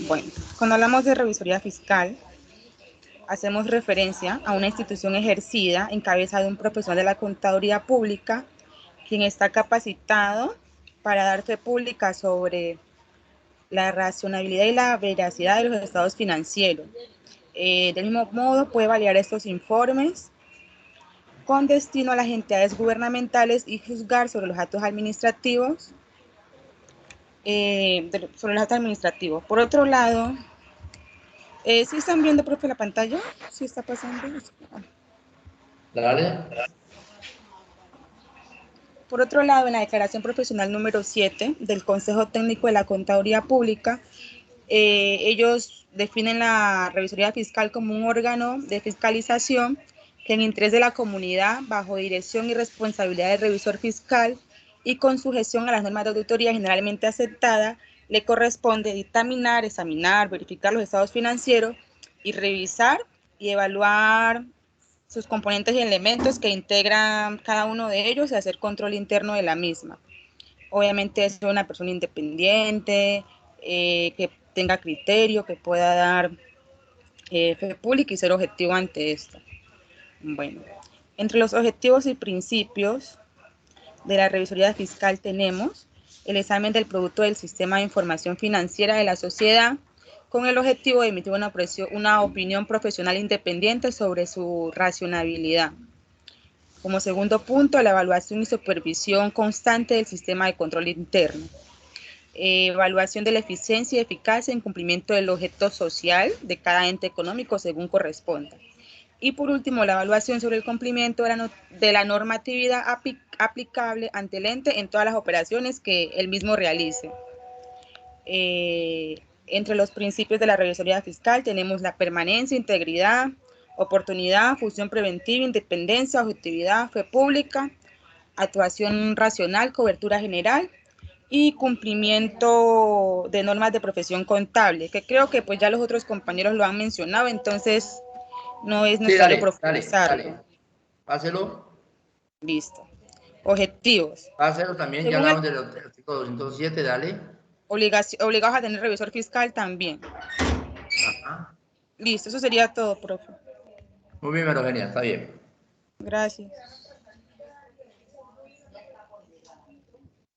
Bueno, cuando hablamos de revisoría fiscal, hacemos referencia a una institución ejercida en cabeza de un profesional de la contaduría pública, quien está capacitado para dar fe pública sobre la racionalidad y la veracidad de los estados financieros. Del mismo modo, puede validar estos informes con destino a las entidades gubernamentales y juzgar sobre los actos administrativos. Por otro lado, ¿sí están viendo, profe, la pantalla? ¿Sí está pasando? Dale. Por otro lado, en la declaración profesional número 7 del Consejo Técnico de la Contaduría Pública, ellos definen la revisoría fiscal como un órgano de fiscalización que en interés de la comunidad, bajo dirección y responsabilidad del revisor fiscal y con sujeción a las normas de auditoría generalmente aceptadas, le corresponde dictaminar, examinar, verificar los estados financieros y revisar y evaluar sus componentes y elementos que integran cada uno de ellos y hacer control interno de la misma. Obviamente es una persona independiente, que tenga criterio, que pueda dar fe pública y ser objetivo ante esto. Bueno, entre los objetivos y principios de la revisoría fiscal tenemos el examen del producto del sistema de información financiera de la sociedad con el objetivo de emitir una opinión profesional independiente sobre su racionalidad. Como segundo punto, la evaluación y supervisión constante del sistema de control interno. Evaluación de la eficiencia y eficacia en cumplimiento del objeto social de cada ente económico según corresponda. Y por último, la evaluación sobre el cumplimiento de la normatividad aplicable ante el ente en todas las operaciones que el mismo realice. Entre los principios de la revisoría fiscal tenemos la permanencia, integridad, oportunidad, función preventiva, independencia, objetividad, fe pública, actuación racional, cobertura general y cumplimiento de normas de profesión contable, que creo que pues ya los otros compañeros lo han mencionado, entonces no es Sí, necesario dale, dale, profundizarlo. dale. Páselo. Listo. Objetivos. Páselo también, ya Según el hablamos del artículo 207, dale. obligados a tener revisor fiscal también. Ajá. Listo, eso sería todo, profe. Muy bien, María Eugenia, está bien. Gracias.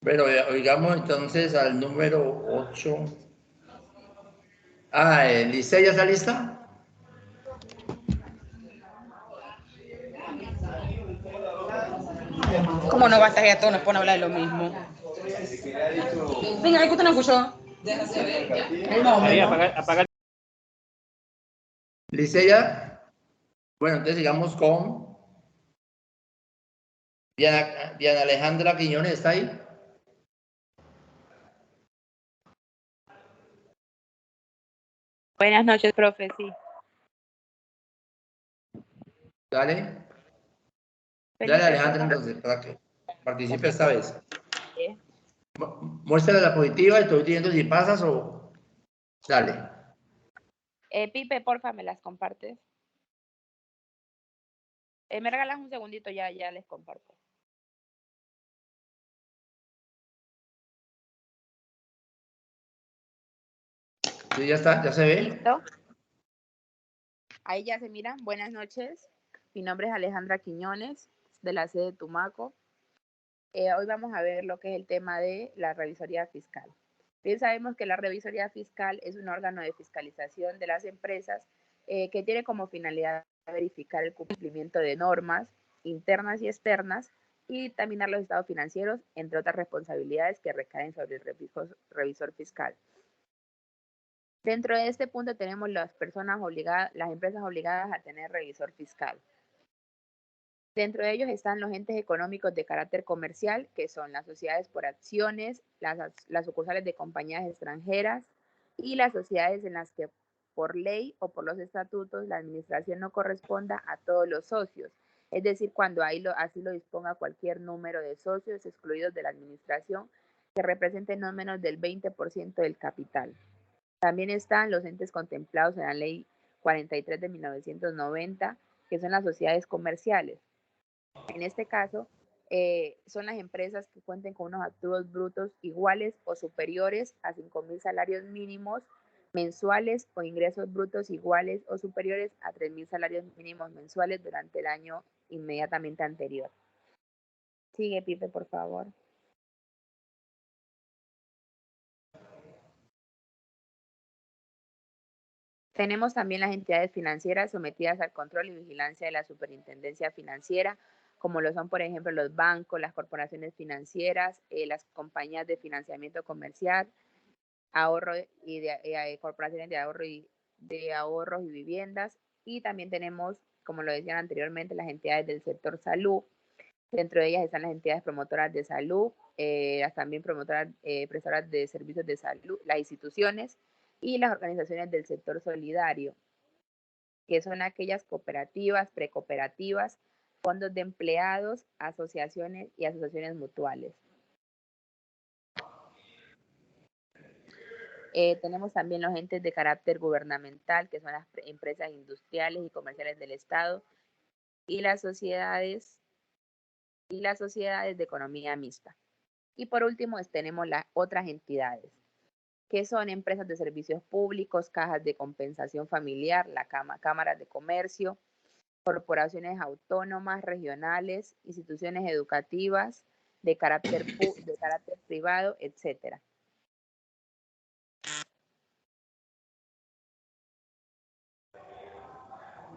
Pero oigamos entonces al número 8. Licey, ¿ya está lista? ¿Cómo no basta que a todos nos ponen a hablar de lo mismo? Venga, ¿usted no escuchó? María, apaga. ¿Licey ya? Bueno, entonces sigamos con Diana Alejandra Quiñones, ¿está ahí? Buenas noches, profe, sí. Dale. Dale, Felipe, por Alejandra, favor. entonces, para que participe esta vez. Muéstrale la positiva, estoy diciendo si pasas o... Dale. Pipe, porfa, me las compartes. Me regalas un segundito, ya les comparto. Sí, ya está, ya se ve. ¿Listo? Ahí ya se miran. Buenas noches. Mi nombre es Alejandra Quiñones, de la sede de Tumaco. Hoy vamos a ver lo que es el tema de la revisoría fiscal. Bien sabemos que la revisoría fiscal es un órgano de fiscalización de las empresas que tiene como finalidad verificar el cumplimiento de normas internas y externas y examinar los estados financieros, entre otras responsabilidades que recaen sobre el revisor fiscal. Dentro de este punto tenemos las empresas obligadas a tener revisor fiscal. Dentro de ellos están los entes económicos de carácter comercial, que son las sociedades por acciones, las sucursales de compañías extranjeras y las sociedades en las que por ley o por los estatutos la administración no corresponda a todos los socios. Es decir, cuando así lo disponga cualquier número de socios excluidos de la administración que representen no menos del 20% del capital. También están los entes contemplados en la Ley 43 de 1990, que son las sociedades comerciales. En este caso, son las empresas que cuenten con unos activos brutos iguales o superiores a 5.000 salarios mínimos mensuales o ingresos brutos iguales o superiores a 3.000 salarios mínimos mensuales durante el año inmediatamente anterior. Sigue, Pipe, por favor. Tenemos también las entidades financieras sometidas al control y vigilancia de la Superintendencia Financiera, como lo son, por ejemplo, los bancos, las corporaciones financieras, las compañías de financiamiento comercial, corporaciones de ahorros y viviendas, y también tenemos, como lo decían anteriormente, las entidades del sector salud. Dentro de ellas están las entidades promotoras de salud, las también promotoras prestadoras de servicios de salud, las instituciones y las organizaciones del sector solidario, que son aquellas cooperativas, precooperativas, fondos de empleados, asociaciones y asociaciones mutuales. Tenemos también los entes de carácter gubernamental, que son las empresas industriales y comerciales del Estado, y las sociedades de economía mixta. Y por último tenemos las otras entidades, que son empresas de servicios públicos, cajas de compensación familiar, cámaras de comercio, corporaciones autónomas, regionales, instituciones educativas de carácter privado, etc.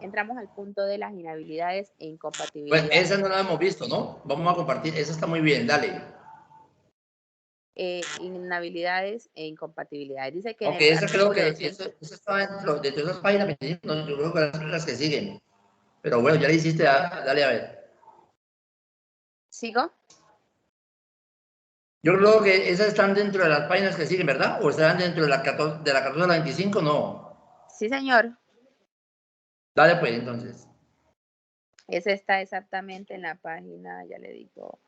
Entramos al punto de las inhabilidades e incompatibilidades. Bueno, esa no la hemos visto, ¿no? Vamos a compartir, esa está muy bien, dale. Inhabilidades e incompatibilidades. Dice que Aunque esa creo que esa está dentro de todas esas páginas, no, yo creo que las que siguen. Pero bueno, ya le hiciste, dale a ver. ¿Sigo? Yo creo que esas están dentro de las páginas que siguen, ¿verdad? ¿O estarán dentro de la 14 a la 25? No. Sí, señor. Dale pues, entonces. Esa está exactamente en la página, ya le digo,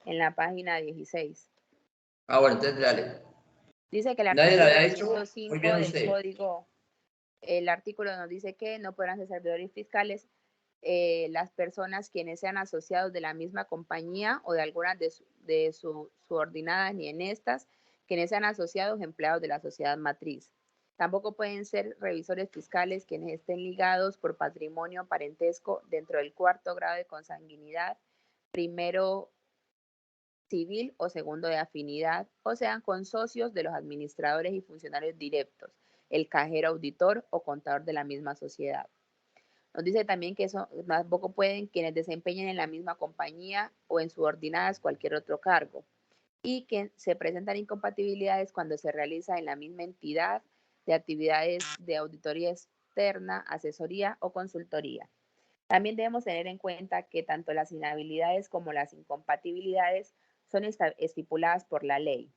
en la página 16. Ah, bueno, entonces dale. Dice que el Nadie la artículo había hecho. 205 Muy bien del usted. código, el artículo nos dice que no podrán ser servidores fiscales las personas quienes sean asociados de la misma compañía o de algunas de sus subordinadas, ni en estas, quienes sean asociados empleados de la sociedad matriz. Tampoco pueden ser revisores fiscales quienes estén ligados por patrimonio o parentesco dentro del 4º grado de consanguinidad, primero civil o segundo de afinidad, o sean consocios de los administradores y funcionarios directos, el cajero auditor o contador de la misma sociedad. Nos dice también que eso tampoco pueden quienes desempeñen en la misma compañía o en subordinadas cualquier otro cargo, y que se presentan incompatibilidades cuando se realiza en la misma entidad de actividades de auditoría externa, asesoría o consultoría. También debemos tener en cuenta que tanto las inhabilidades como las incompatibilidades son estipuladas por la ley.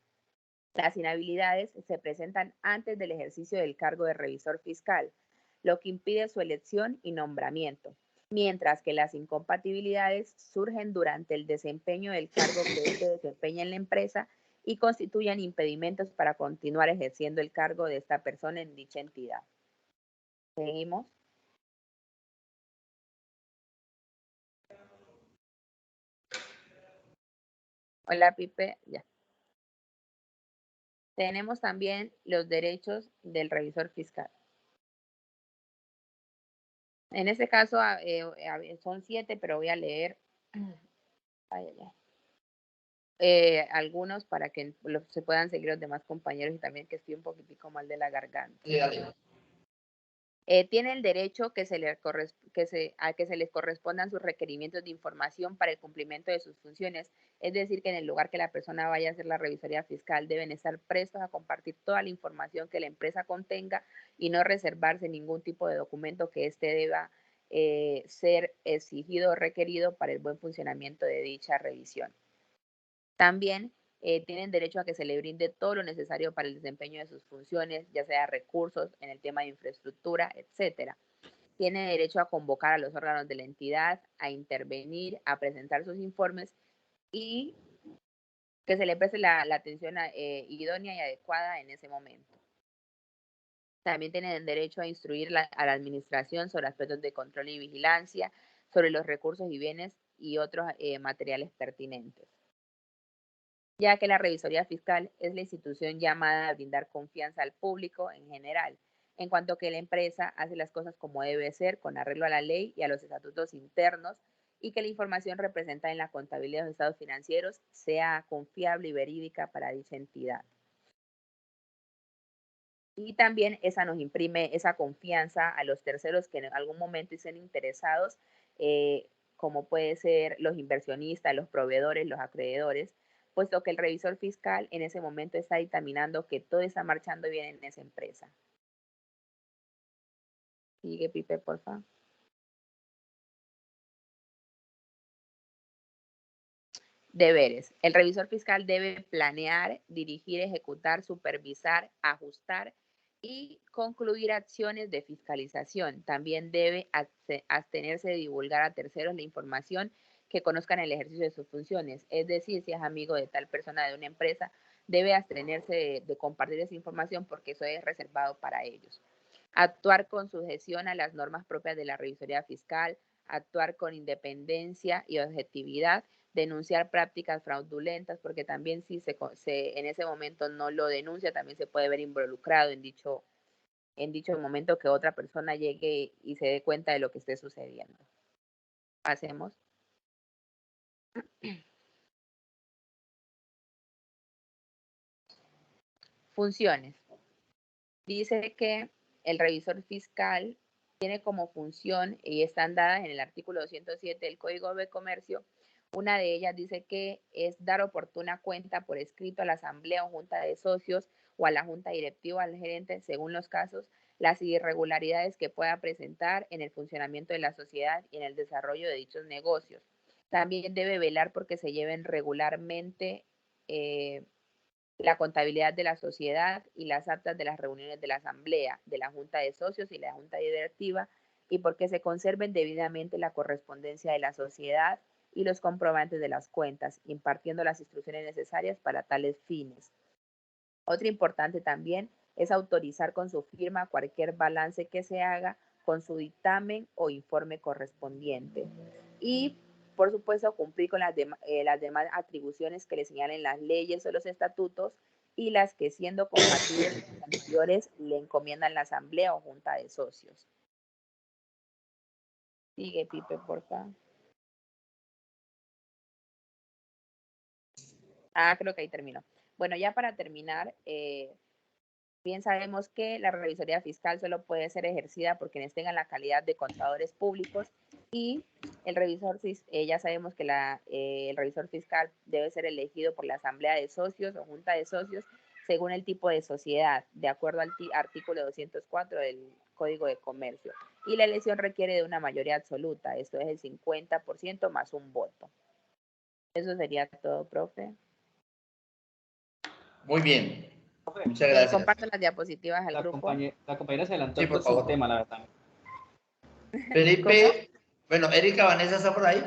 Las inhabilidades se presentan antes del ejercicio del cargo de revisor fiscal, lo que impide su elección y nombramiento, mientras que las incompatibilidades surgen durante el desempeño del cargo que se desempeña en la empresa y constituyen impedimentos para continuar ejerciendo el cargo de esta persona en dicha entidad. ¿Seguimos? Hola, Pipe. Ya. Tenemos también los derechos del revisor fiscal. En este caso son 7, pero voy a leer algunos para que se puedan seguir los demás compañeros y también que estoy un poquitico mal de la garganta. Sí, dale. Tiene el derecho que se les correspondan sus requerimientos de información para el cumplimiento de sus funciones. Es decir, que en el lugar que la persona vaya a hacer la revisoría fiscal deben estar prestos a compartir toda la información que la empresa contenga y no reservarse ningún tipo de documento que éste deba ser exigido o requerido para el buen funcionamiento de dicha revisión. También tienen derecho a que se le brinde todo lo necesario para el desempeño de sus funciones, ya sea recursos en el tema de infraestructura, etcétera. Tiene derecho a convocar a los órganos de la entidad, a intervenir, a presentar sus informes y que se le preste la atención idónea y adecuada en ese momento. También tienen derecho a instruir a la administración sobre aspectos de control y vigilancia, sobre los recursos y bienes y otros materiales pertinentes, ya que la revisoría fiscal es la institución llamada a brindar confianza al público en general, en cuanto que la empresa hace las cosas como debe ser, con arreglo a la ley y a los estatutos internos, y que la información representada en la contabilidad de los estados financieros sea confiable y verídica para dicha entidad. Y también esa nos imprime esa confianza a los terceros que en algún momento estén interesados, como puede ser los inversionistas, los proveedores, los acreedores, puesto que el revisor fiscal en ese momento está dictaminando que todo está marchando bien en esa empresa. Sigue, Pipe, por favor. Deberes. El revisor fiscal debe planear, dirigir, ejecutar, supervisar, ajustar y concluir acciones de fiscalización. También debe abstenerse de divulgar a terceros la información que conozcan el ejercicio de sus funciones. Es decir, si es amigo de tal persona de una empresa, debe abstenerse de compartir esa información porque eso es reservado para ellos. Actuar con sujeción a las normas propias de la revisoría fiscal, actuar con independencia y objetividad, denunciar prácticas fraudulentas, porque también si en ese momento no lo denuncia, también se puede ver involucrado en dicho momento que otra persona llegue y se dé cuenta de lo que esté sucediendo. Pasemos. Funciones. Dice que el revisor fiscal tiene como función, y están dadas en el artículo 207 del Código de Comercio. Una de ellas dice que es dar oportuna cuenta por escrito a la asamblea o junta de socios o a la junta directiva, al gerente, según los casos, las irregularidades que pueda presentar en el funcionamiento de la sociedad y en el desarrollo de dichos negocios. También debe velar porque se lleven regularmente la contabilidad de la sociedad y las actas de las reuniones de la asamblea, de la junta de socios y la junta directiva, y porque se conserven debidamente la correspondencia de la sociedad y los comprobantes de las cuentas, impartiendo las instrucciones necesarias para tales fines. Otro importante también es autorizar con su firma cualquier balance que se haga con su dictamen o informe correspondiente. Y, por supuesto, cumplir con las demás atribuciones que le señalen las leyes o los estatutos y las que, siendo compatibles con las anteriores, le encomiendan la asamblea o junta de socios. Sigue, Pipe, por favor. Creo que ahí terminó. Bueno, ya para terminar, bien sabemos que la revisoría fiscal solo puede ser ejercida por quienes tengan la calidad de contadores públicos, y el revisor, ya sabemos que el revisor fiscal debe ser elegido por la asamblea de socios o junta de socios según el tipo de sociedad, de acuerdo al artículo 204 del Código de Comercio. Y la elección requiere de una mayoría absoluta, esto es el 50% más un voto. Eso sería todo, profe. Muy bien. Muchas gracias. Comparto las diapositivas al grupo. La compañera se adelantó Sí, por por su favor. tema, la verdad. Felipe, bueno, Erika Vanessa está por ahí.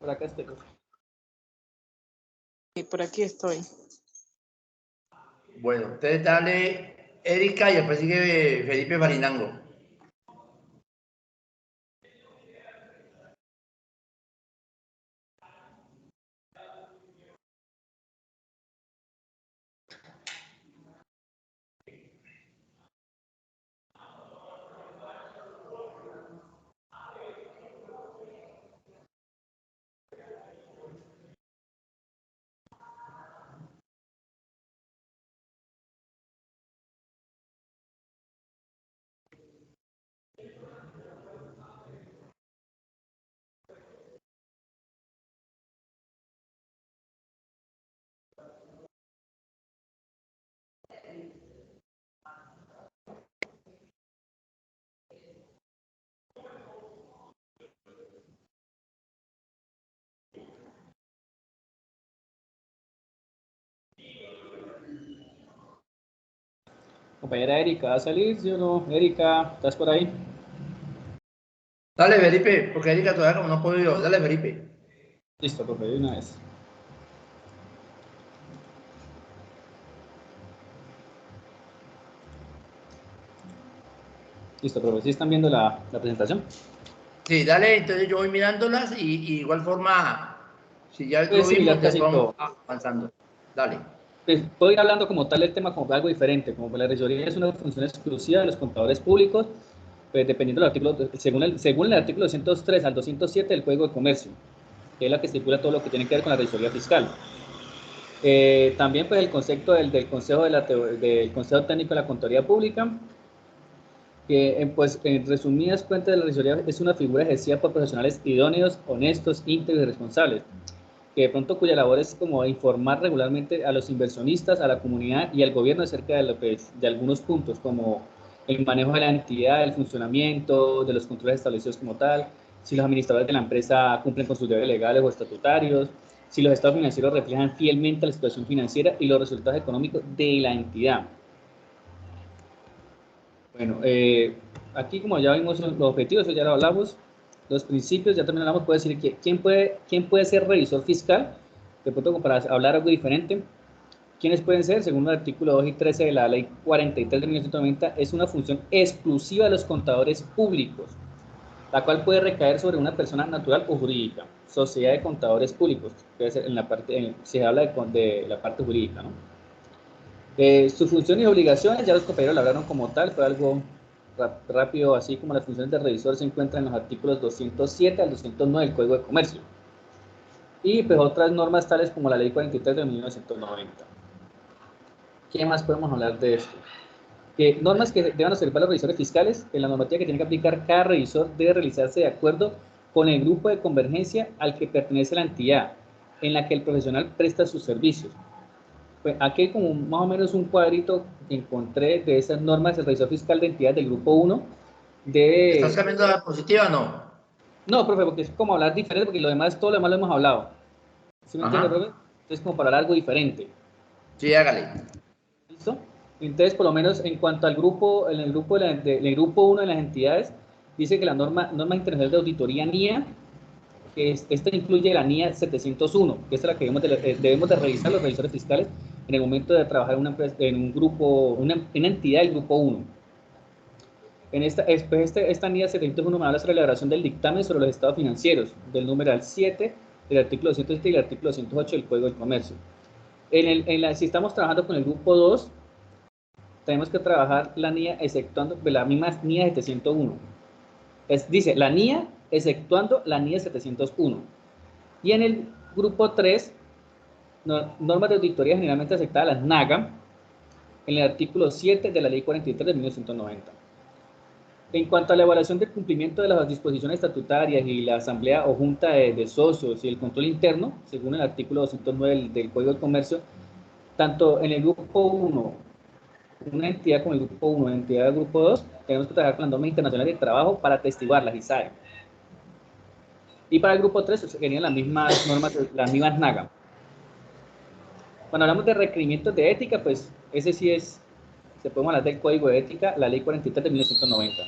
Por acá estoy. Sí, por aquí estoy. Bueno, entonces dale Erika y después sigue Felipe Farinango. Compañera Erika, ¿va a salir, sí o no? Erika, ¿estás por ahí? Dale, Felipe, porque Erika todavía como no puedo yo. Dale, Felipe. Listo, profe, de una vez. Listo, profe, ¿sí están viendo la presentación? Sí, dale, entonces yo voy mirándolas y igual forma, si ya Puede lo vimos, similar ya casi vamos todo. avanzando. Dale. Pues, puedo ir hablando como tal del tema como algo diferente, como que la revisoría es una función exclusiva de los contadores públicos, pues dependiendo del artículo, según el artículo 203 al 207 del Código de Comercio, que es la que estipula todo lo que tiene que ver con la revisoría fiscal. También pues el concepto del Consejo, del Consejo Técnico de la Contaduría Pública, que pues en resumidas cuentas la revisoría es una figura ejercida por profesionales idóneos, honestos, íntegros y responsables, que de pronto cuya labor es como informar regularmente a los inversionistas, a la comunidad y al gobierno acerca de algunos puntos, como el manejo de la entidad, el funcionamiento, de los controles establecidos como tal, si los administradores de la empresa cumplen con sus deberes legales o estatutarios, si los estados financieros reflejan fielmente la situación financiera y los resultados económicos de la entidad. Bueno, aquí como ya vimos los objetivos, ya lo hablamos, los principios, ya también hablamos, puede decir que quién puede ser revisor fiscal, de pronto para hablar algo diferente. ¿Quiénes pueden ser? Según el artículo 2 y 13 de la ley 43 de 1990, es una función exclusiva de los contadores públicos, la cual puede recaer sobre una persona natural o jurídica, sociedad de contadores públicos, puede ser en la parte, se habla de la parte jurídica, ¿no? Sus funciones y obligaciones, ya los compañeros lo hablaron como tal, fue algo rápido, así como las funciones de revisor se encuentran en los artículos 207 al 209 del Código de Comercio. Y pues otras normas tales como la Ley 43 de 1990. ¿Qué más podemos hablar de esto? Normas que deban observar los revisores fiscales, en la normativa que tiene que aplicar cada revisor debe realizarse de acuerdo con el grupo de convergencia al que pertenece la entidad en la que el profesional presta sus servicios. Pues aquí hay como más o menos un cuadrito que encontré de esas normas del revisor fiscal de entidades del grupo 1. ¿Estás cambiando la diapositiva o no? No, profe, porque es como hablar diferente, porque todo lo demás lo hemos hablado. ¿Sí me entiende, profe? Entonces, como para hablar algo diferente. Sí, hágale. ¿Listo? Entonces, por lo menos en cuanto al grupo, en el grupo, el grupo 1 de las entidades, dice que la norma internacional de auditoría NIA, que esta incluye la NIA 701, que es la que debemos de revisar los revisores fiscales en el momento de trabajar en una empresa, en un grupo, una entidad del grupo 1. En esta NIA 701 me habla sobre la elaboración del dictamen sobre los estados financieros, del numeral 7, del artículo 207 y del artículo 208 del Código del Comercio. Si estamos trabajando con el grupo 2, tenemos que trabajar la NIA exceptuando la misma NIA 701. Dice la NIA exceptuando la NIA 701. Y en el grupo 3, normas de auditoría generalmente aceptadas, las NAGA, en el artículo 7 de la ley 43 de 1990. En cuanto a la evaluación del cumplimiento de las disposiciones estatutarias y la asamblea o junta de socios y el control interno, según el artículo 209 del Código de Comercio, tanto en el grupo 1, una entidad como el grupo 1, una entidad del grupo 2, tenemos que trabajar con las normas internacionales de trabajo para atestiguarlas, ISAE. Y para el grupo 3 serían las mismas normas, las mismas NAGA. Cuando hablamos de requerimientos de ética, pues ese sí es, se puede hablar del Código de Ética, la Ley 43 de 1990.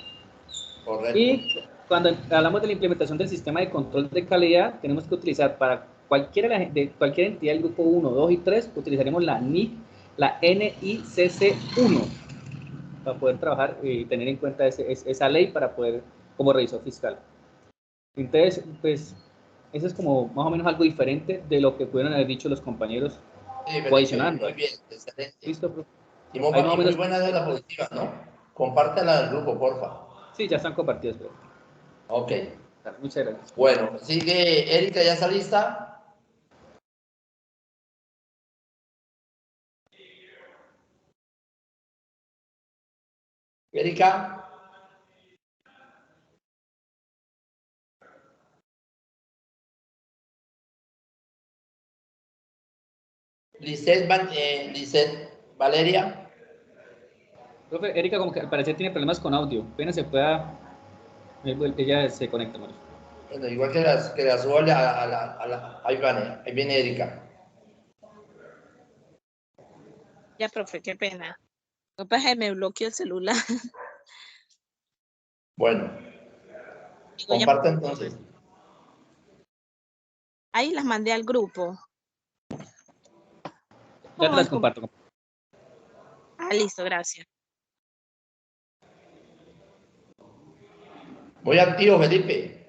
Correcto. Y cuando hablamos de la implementación del sistema de control de calidad, tenemos que utilizar para cualquier entidad del grupo 1, 2 y 3, utilizaremos la NIC, la NICC1, para poder trabajar y tener en cuenta esa ley para poder, como revisor fiscal. Entonces, pues, eso es como más o menos algo diferente de lo que pudieron haber dicho los compañeros, Sí, o adicionando. muy bien, excelente. ¿Listo, profe? Y muy buenas de las positivas, ¿no? Compártela del grupo, porfa. Sí, ya están compartidas, profe. Ok. Muchas gracias. Bueno, sigue Erika, ¿ya está lista? Erika. Lisette Valeria. Profe, Erika como que al parecer tiene problemas con audio. Apenas se pueda, ella se conecta, Mario. Bueno, igual que la subo ahí viene Erika. Ya, profe, qué pena. Lo que pasa es que me bloqueó el celular. Bueno, Digo, ya- comparte entonces. Ahí las mandé al grupo. Ya te las comparto. Ah, listo, gracias. Muy activo, Felipe.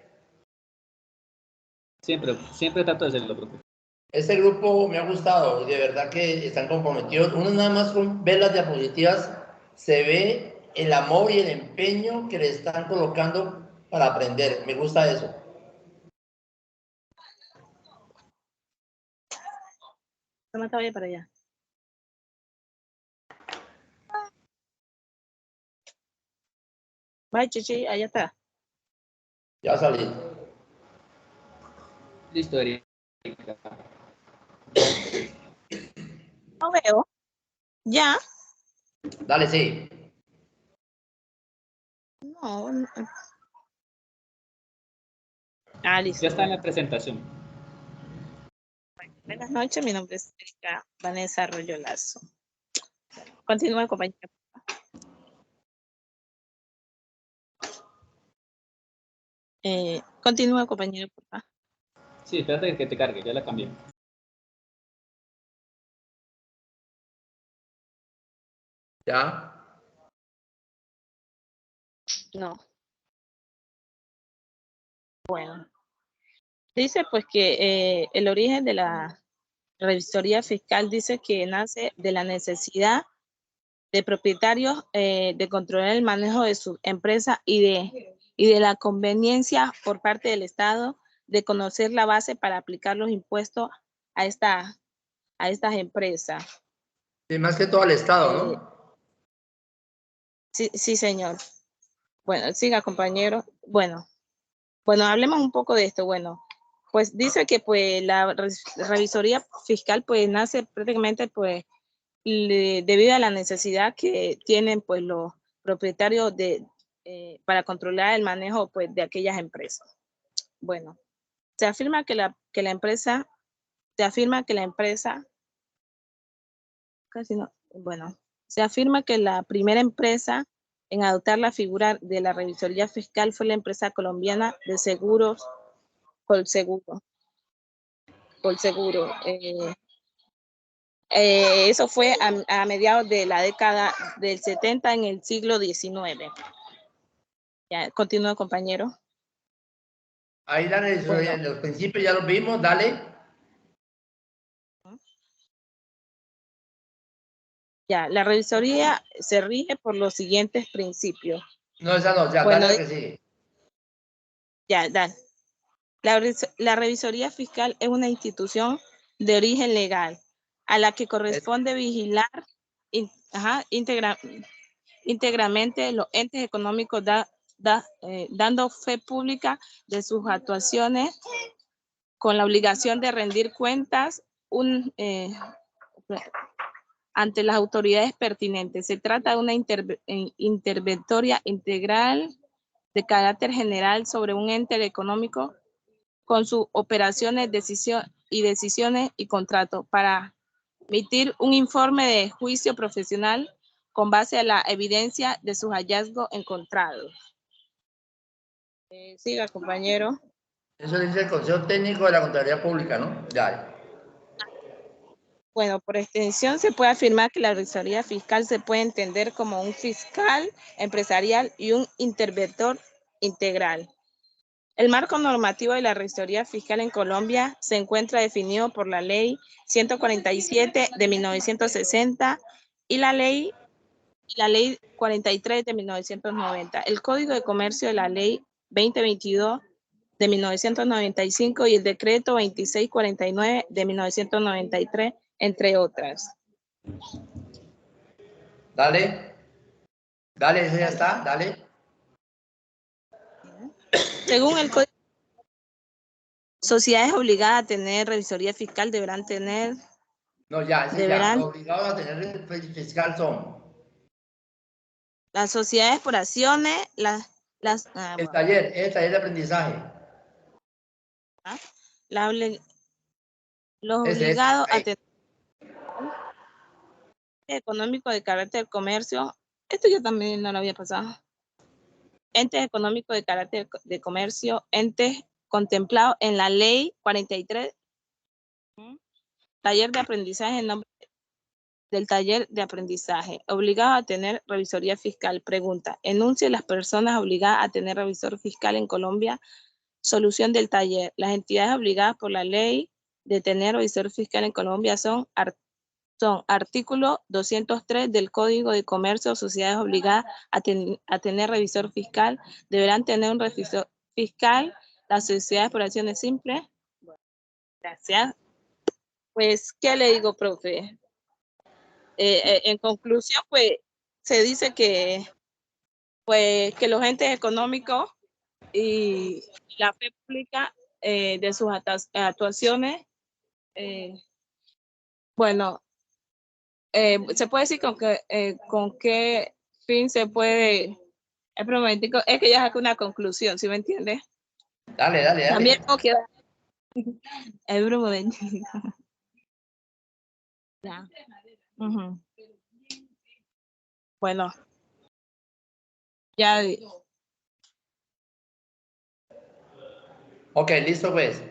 Siempre trato de hacerlo, profe. Este grupo me ha gustado, de verdad que están comprometidos. Uno nada más con ver las diapositivas, se ve el amor y el empeño que le están colocando para aprender. Me gusta eso. Toma, vaya para allá. Vaya, chichi, allá está. Ya salí. Listo, Erika. No veo. Ya. Dale, sí. No. Ah, listo. Ya está en la presentación. Buenas noches, mi nombre es Erika Vanessa Arroyo Lazo. Continúa, compañera. Continúa, compañero, por favor. Sí, espérate que te cargue, ya la cambié. Ya. No. Bueno. Dice pues que el origen de la revisoría fiscal dice que nace de la necesidad de propietarios de controlar el manejo de su empresa y de la conveniencia por parte del Estado de conocer la base para aplicar los impuestos a estas empresas. Sí, más que todo al Estado, ¿no? Sí, señor. Bueno, siga, compañero. Bueno, hablemos un poco de esto. Bueno, pues dice que pues la revisoría fiscal pues nace prácticamente pues debido a la necesidad que tienen pues los propietarios para controlar el manejo pues de aquellas empresas. Bueno, se afirma que la empresa se afirma que la primera empresa en adoptar la figura de la revisoría fiscal fue la empresa colombiana de seguros Colseguro. Eso fue a mediados de la década del 70 en el siglo XIX. Ya, continúa, compañero. Ahí la revisoría, los principios ya los vimos, dale. Ya, la revisoría se rige por los siguientes principios. No, esa no, ya, Bueno, dale que sigue. Ya, dale. La revisoría fiscal es una institución de origen legal a la que corresponde vigilar íntegramente los entes económicos dando fe pública de sus actuaciones con la obligación de rendir cuentas ante las autoridades pertinentes. Se trata de una interventoria integral de carácter general sobre un ente económico con sus operaciones, decisiones y contratos para emitir un informe de juicio profesional con base a la evidencia de sus hallazgos encontrados. Siga, compañero. Eso dice el Consejo Técnico de la Contraloría Pública, ¿no? Ya. Bueno, por extensión se puede afirmar que la revisoría fiscal se puede entender como un fiscal empresarial y un interventor integral. El marco normativo de la revisoría fiscal en Colombia se encuentra definido por la Ley 147 de 1960 y la Ley 43 de 1990, el Código de Comercio de la Ley 2022 de 1995 y el Decreto 2649 de 1993, entre otras. Dale. Dale, ese ya está, dale. Según el Código, sociedades obligadas a tener revisoría fiscal deberán tener... No, ya, ese ya. Los obligados a tener el fiscal son las sociedades por acciones, el taller de aprendizaje. Los obligados a tener económicos de carácter comercio, esto yo también no lo había pasado. Entes económicos de carácter de comercio, entes contemplados en la ley 43, taller de aprendizaje en nombre del taller de aprendizaje, obligado a tener revisoría fiscal. Pregunta, enuncie las personas obligadas a tener revisor fiscal en Colombia. Solución del taller, las entidades obligadas por la ley de tener revisor fiscal en Colombia son artículo 203 del Código de Comercio. Sociedades obligadas a tener revisor fiscal deberán tener un revisor fiscal. Las sociedades por acciones simples. Gracias. Pues, ¿qué le digo, profe? En conclusión, pues, se dice que, pues, que los entes económicos y la fe pública de sus actuaciones, bueno, se puede decir con qué fin se puede, es que ya saco una conclusión, ¿sí me entiendes? Dale. También tengo que dar, es un momentico. Ya. Bueno, ya. Ok, listo pues.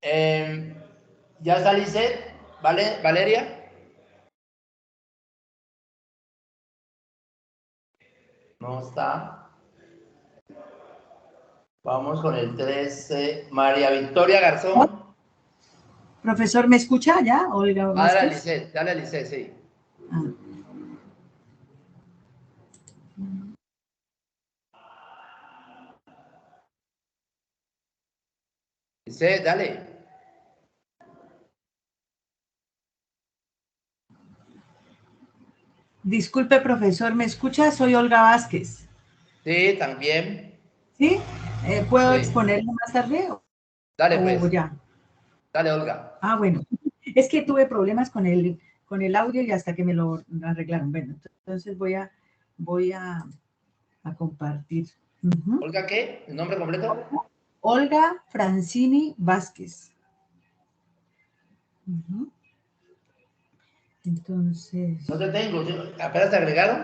¿Ya está Lisette? ¿Vale, Valeria? No está. Vamos con el 13. María Victoria Garzón. Profesor, ¿me escucha ya? Olga Vázquez. Dale a Lisette, sí. Lisette, dale. Disculpe, profesor, ¿me escucha? Soy Olga Vázquez. Sí, también. ¿Sí? ¿Puedo Sí. exponerlo más tarde? Dale, pues. Ya. Dale, Olga. Ah, bueno. Es que tuve problemas con el audio y hasta que me lo arreglaron. Bueno, entonces voy a compartir. ¿Olga qué? ¿El nombre completo? Olga Francini Vázquez. Entonces... No te tengo. ¿Apenas te agregaron?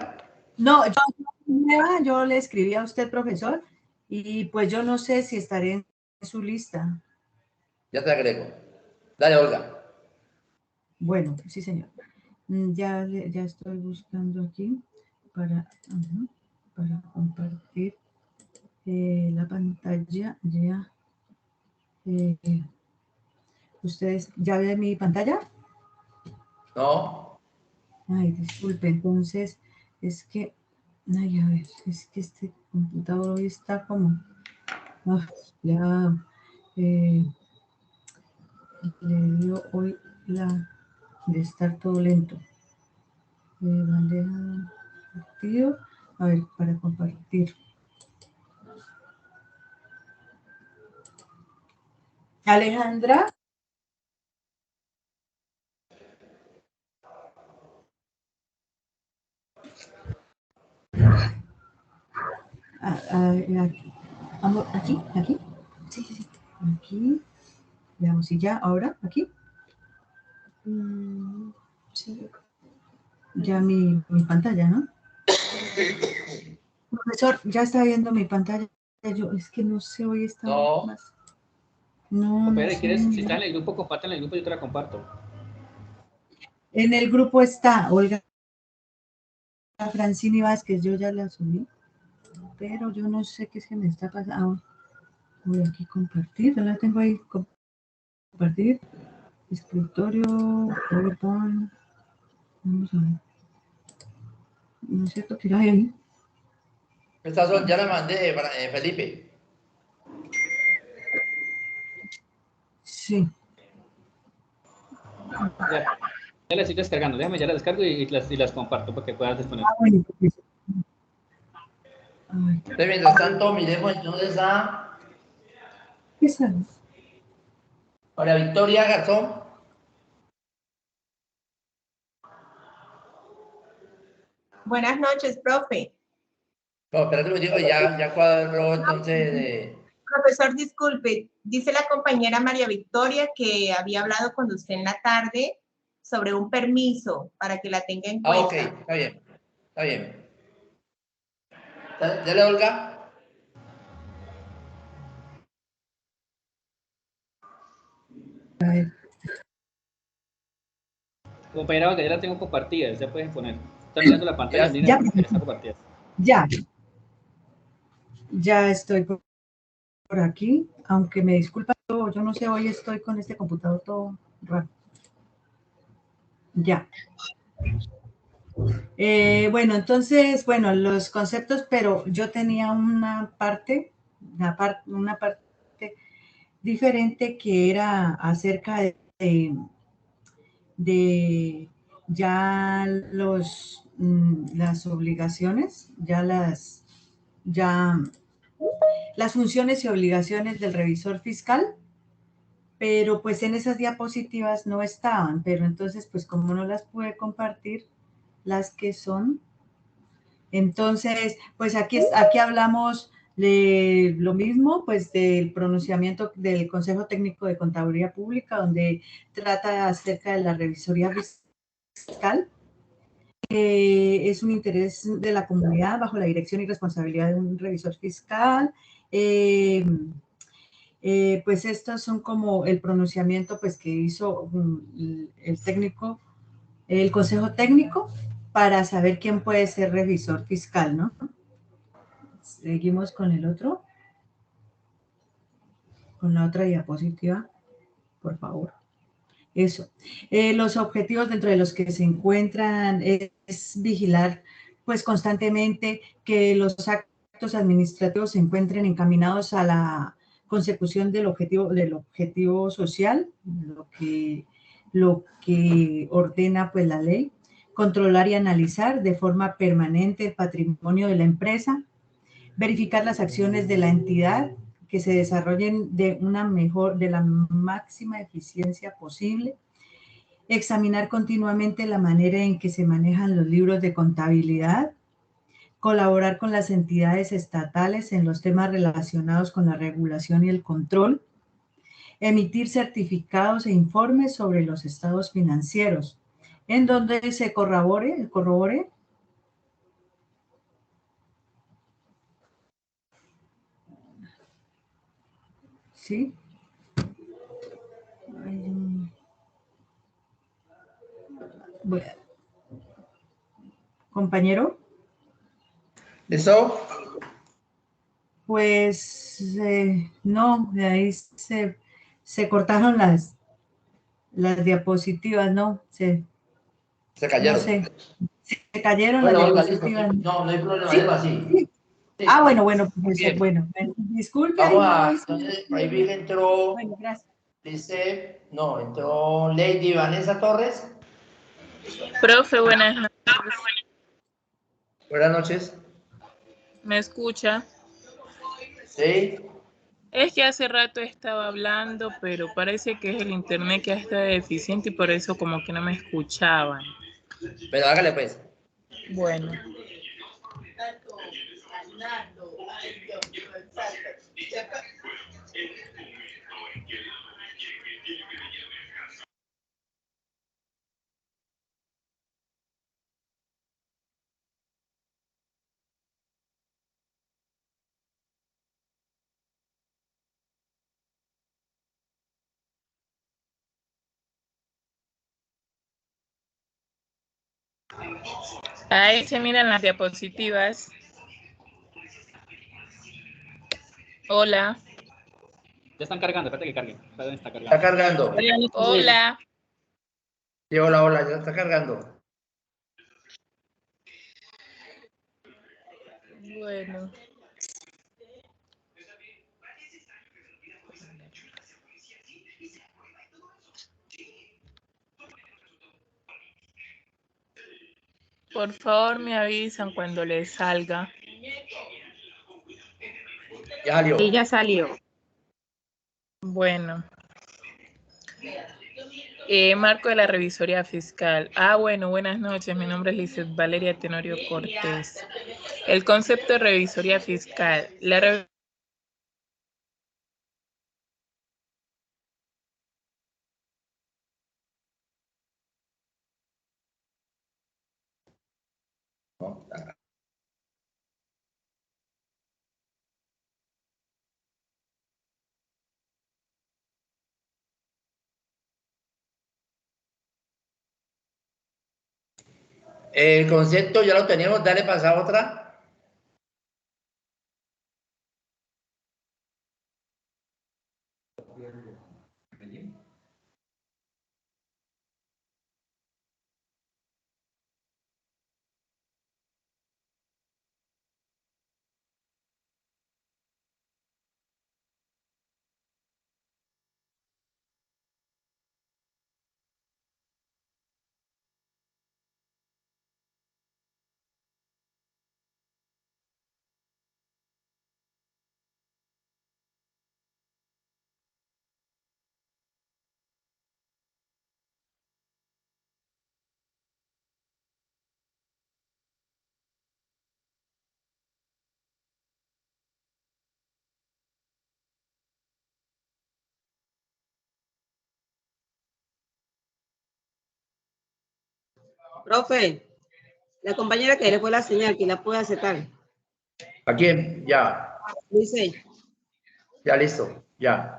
No, yo le escribí a usted, profesor, y pues yo no sé si estaré en su lista. Ya te agrego. Dale, Olga. Bueno, sí, señor. Ya estoy buscando aquí para compartir la pantalla. Ya. ¿Ustedes ya ven mi pantalla? No. Ay, disculpe, entonces es que, ay, a ver, es que este computador hoy está como, ya le dio hoy de estar todo lento. Bandeja partido, a ver, para compartir. Alejandra. Aquí. Sí. Aquí. Veamos si ya, ahora, aquí. Sí. Ya mi pantalla, ¿no? Profesor, ya está viendo mi pantalla. Yo es que no sé, hoy está más. No, Pero no ¿quieres? sé. Si está en el grupo, compártela en el grupo, yo te la comparto. En el grupo está Olga Francini Vázquez, yo ya la subí, pero yo no sé qué es que me está pasando. Voy aquí a compartir, yo la tengo ahí, compartir, escritorio, PowerPoint, vamos a ver. ¿No es cierto que hay ahí? Estas son, ya las mandé, Felipe. Sí. Ya las estoy descargando, déjame, ya las descargo y las comparto para que puedas disponer. Bueno, pues. Mientras tanto, miremos entonces a ¿Qué sabes? María Victoria Garzón. Buenas noches, profe. No, espérate un digo, ya cuadró entonces. Profesor, disculpe, dice la compañera María Victoria que había hablado con usted en la tarde sobre un permiso para que la tenga en Ah, cuenta. ok, está bien, está bien. Dale, Olga. Compañera, que ya la tengo compartida, ya puedes poner. Está mirando la pantalla donde Ya, está compartida. ya estoy por aquí, aunque me disculpa, yo no sé, hoy estoy con este computador todo raro. Ya. Bueno, entonces, bueno, los conceptos, pero yo tenía una parte diferente que era acerca de ya las obligaciones, ya las funciones y obligaciones del revisor fiscal, pero pues en esas diapositivas no estaban, pero entonces pues como no las pude compartir, las que son, entonces pues aquí hablamos de lo mismo, pues del pronunciamiento del Consejo Técnico de Contaduría Pública, donde trata acerca de la revisoría fiscal. Es un interés de la comunidad bajo la dirección y responsabilidad de un revisor fiscal. Pues estos son como el pronunciamiento pues que hizo el técnico, el Consejo Técnico, para saber quién puede ser revisor fiscal, ¿no? Seguimos con el otro, con la otra diapositiva, por favor. Eso. Los objetivos dentro de los que se encuentran es vigilar pues constantemente que los actos administrativos se encuentren encaminados a la consecución del objetivo social, lo que ordena pues la ley, controlar y analizar de forma permanente el patrimonio de la empresa, verificar las acciones de la entidad que se desarrollen de la máxima eficiencia posible, examinar continuamente la manera en que se manejan los libros de contabilidad, colaborar con las entidades estatales en los temas relacionados con la regulación y el control, emitir certificados e informes sobre los estados financieros, en donde se corrobore. ¿Sí? Bueno. Compañero. ¿Eso? Pues no, de ahí se cortaron las diapositivas, ¿no? Se cayeron. No sé, se cayeron Bueno, las Olga, diapositivas. listo. No hay problema, ¿Sí? déjalo así. Sí. Sí. Bueno, profesor, Bien. bueno, disculpe. Vamos ahí entonces, por ahí vi que entró, bueno, gracias. entró Lady Vanessa Torres. Profe, buenas noches. Buenas noches. ¿Me escucha? Sí. Es que hace rato estaba hablando, pero parece que es el internet que está deficiente y por eso como que no me escuchaban. Pero hágale pues. Bueno. Ahí se miran las diapositivas. Hola. Ya están cargando, espérate que carguen. Está cargando. Hola. Sí, hola, ya está cargando. Bueno. Por favor, me avisan cuando les salga. Ya salió. Sí, ya salió. Bueno. Marco de la Revisoría Fiscal. Bueno, buenas noches. Mi nombre es Lizeth Valeria Tenorio Cortés. El concepto de revisoría fiscal. La ¿no? El concepto ya lo teníamos, dale pasar otra. Profe, la compañera que le fue la señal, que la puede aceptar. ¿A quién? Ya. Dice. Ya listo, ya.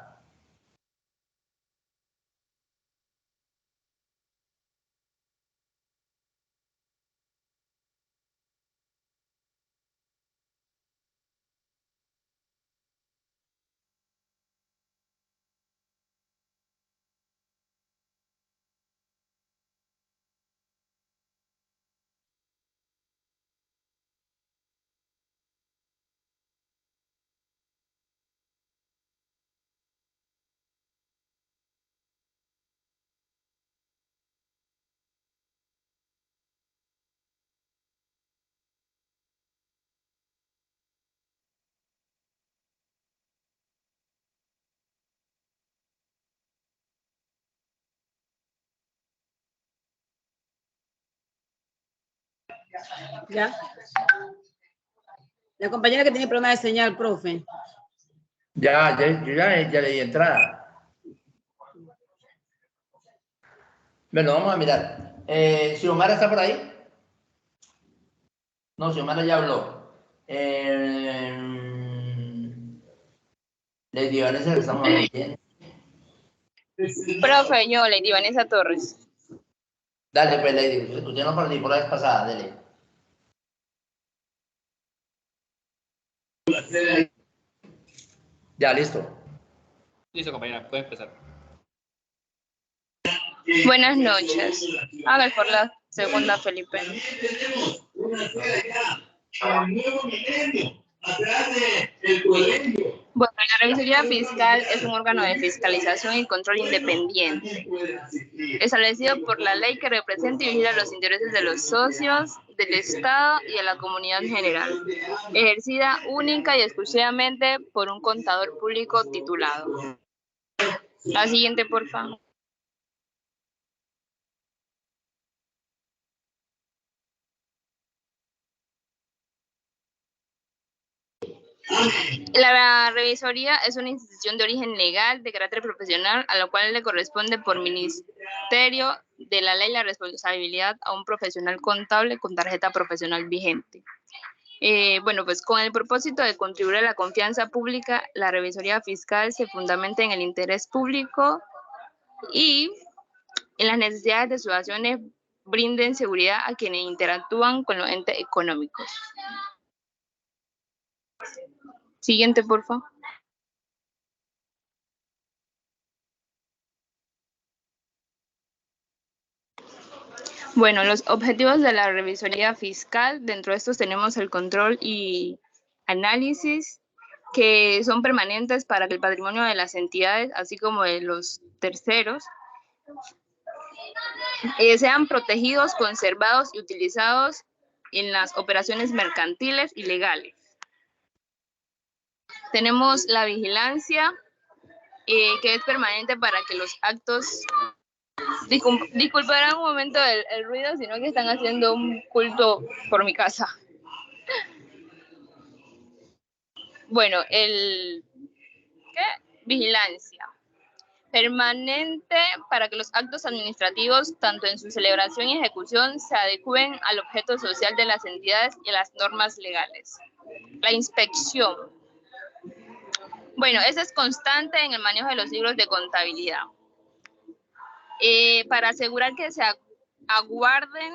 Ya. La compañera que tiene problema de señal, profe. Yo ya le di entrada. Bueno, vamos a mirar. ¿Xiomara está por ahí? No, Xiomara ya habló. Lady Vanessa, que estamos oyendo. Profe, yo, Lady Vanessa Torres. Dale, pues, Lady. Usted no participó la vez pasada, dale. Ya, listo. Listo, compañera, puede empezar. Buenas noches. Haga por la segunda, Felipe. Bueno, la revisoría fiscal es un órgano de fiscalización y control independiente, establecido por la ley que representa y vigila los intereses de los socios, del Estado y de la comunidad en general, ejercida única y exclusivamente por un contador público titulado. La siguiente, por favor. La revisoría es una institución de origen legal, de carácter profesional, a la cual le corresponde por ministerio de la ley la responsabilidad a un profesional contable con tarjeta profesional vigente. Bueno, pues con el propósito de contribuir a la confianza pública, la revisoría fiscal se fundamenta en el interés público y en las necesidades de ciudadanos brinden seguridad a quienes interactúan con los entes económicos. Siguiente, por favor. Bueno, los objetivos de la revisoría fiscal, dentro de estos tenemos el control y análisis, que son permanentes para que el patrimonio de las entidades, así como de los terceros, sean protegidos, conservados y utilizados en las operaciones mercantiles y legales. Tenemos la vigilancia, que es permanente para que los actos... Disculparán un momento el ruido, sino que están haciendo un culto por mi casa. Bueno, vigilancia. Permanente para que los actos administrativos, tanto en su celebración y ejecución, se adecúen al objeto social de las entidades y a las normas legales. La inspección. Bueno, esa es constante en el manejo de los libros de contabilidad. Para asegurar que se aguarden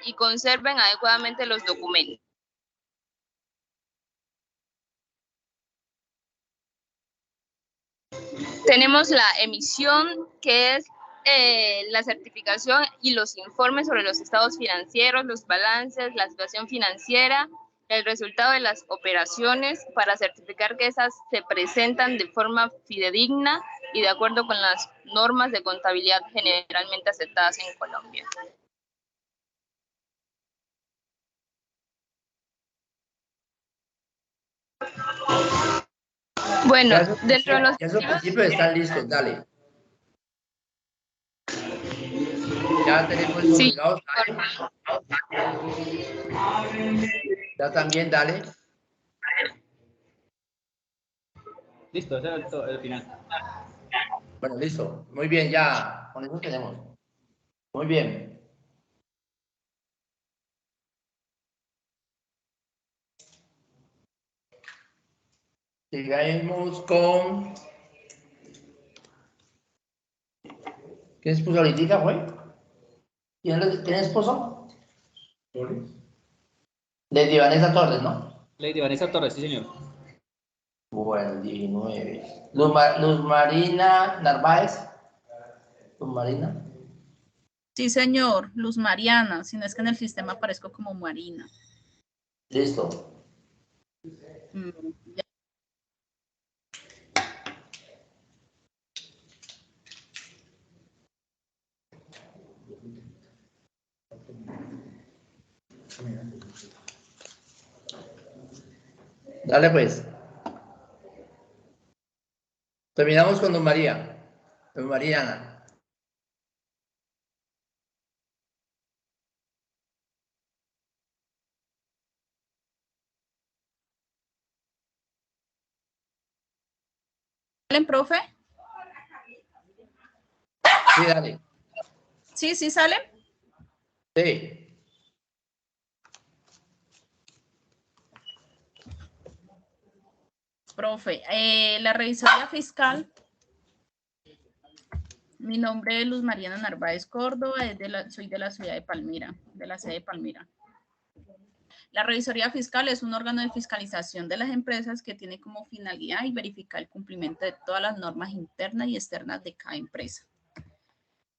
y conserven adecuadamente los documentos. Tenemos la emisión, que es la certificación y los informes sobre los estados financieros, los balances, la situación financiera, el resultado de las operaciones, para certificar que esas se presentan de forma fidedigna y de acuerdo con las normas de contabilidad generalmente aceptadas en Colombia. Bueno, dentro de los... Ya esos principios están listos, dale. Ya tenemos los obligados. Ya también, dale. Listo, ese es el final. Bueno, listo. Muy bien, ya. Con eso tenemos. Muy bien. Sigamos con... ¿Quién esposo ahorita, güey? ¿Quién esposo? Lady Vanessa Torres, ¿no? Lady Vanessa Torres, sí, señor. Bueno, 19. Luz Marina Narváez. Luz Marina. Sí, señor, Luz Mariana, si no es que en el sistema aparezco como Marina. Listo. Ya. Dale pues. Terminamos con Don María. Don Mariana. ¿Salen, profe? Sí, dale. Sí, sí salen. Sí. Profe, la revisoría fiscal, mi nombre es Luz Mariana Narváez Córdoba, soy de la ciudad de Palmira, de la sede de Palmira. La revisoría fiscal es un órgano de fiscalización de las empresas que tiene como finalidad y verificar el cumplimiento de todas las normas internas y externas de cada empresa.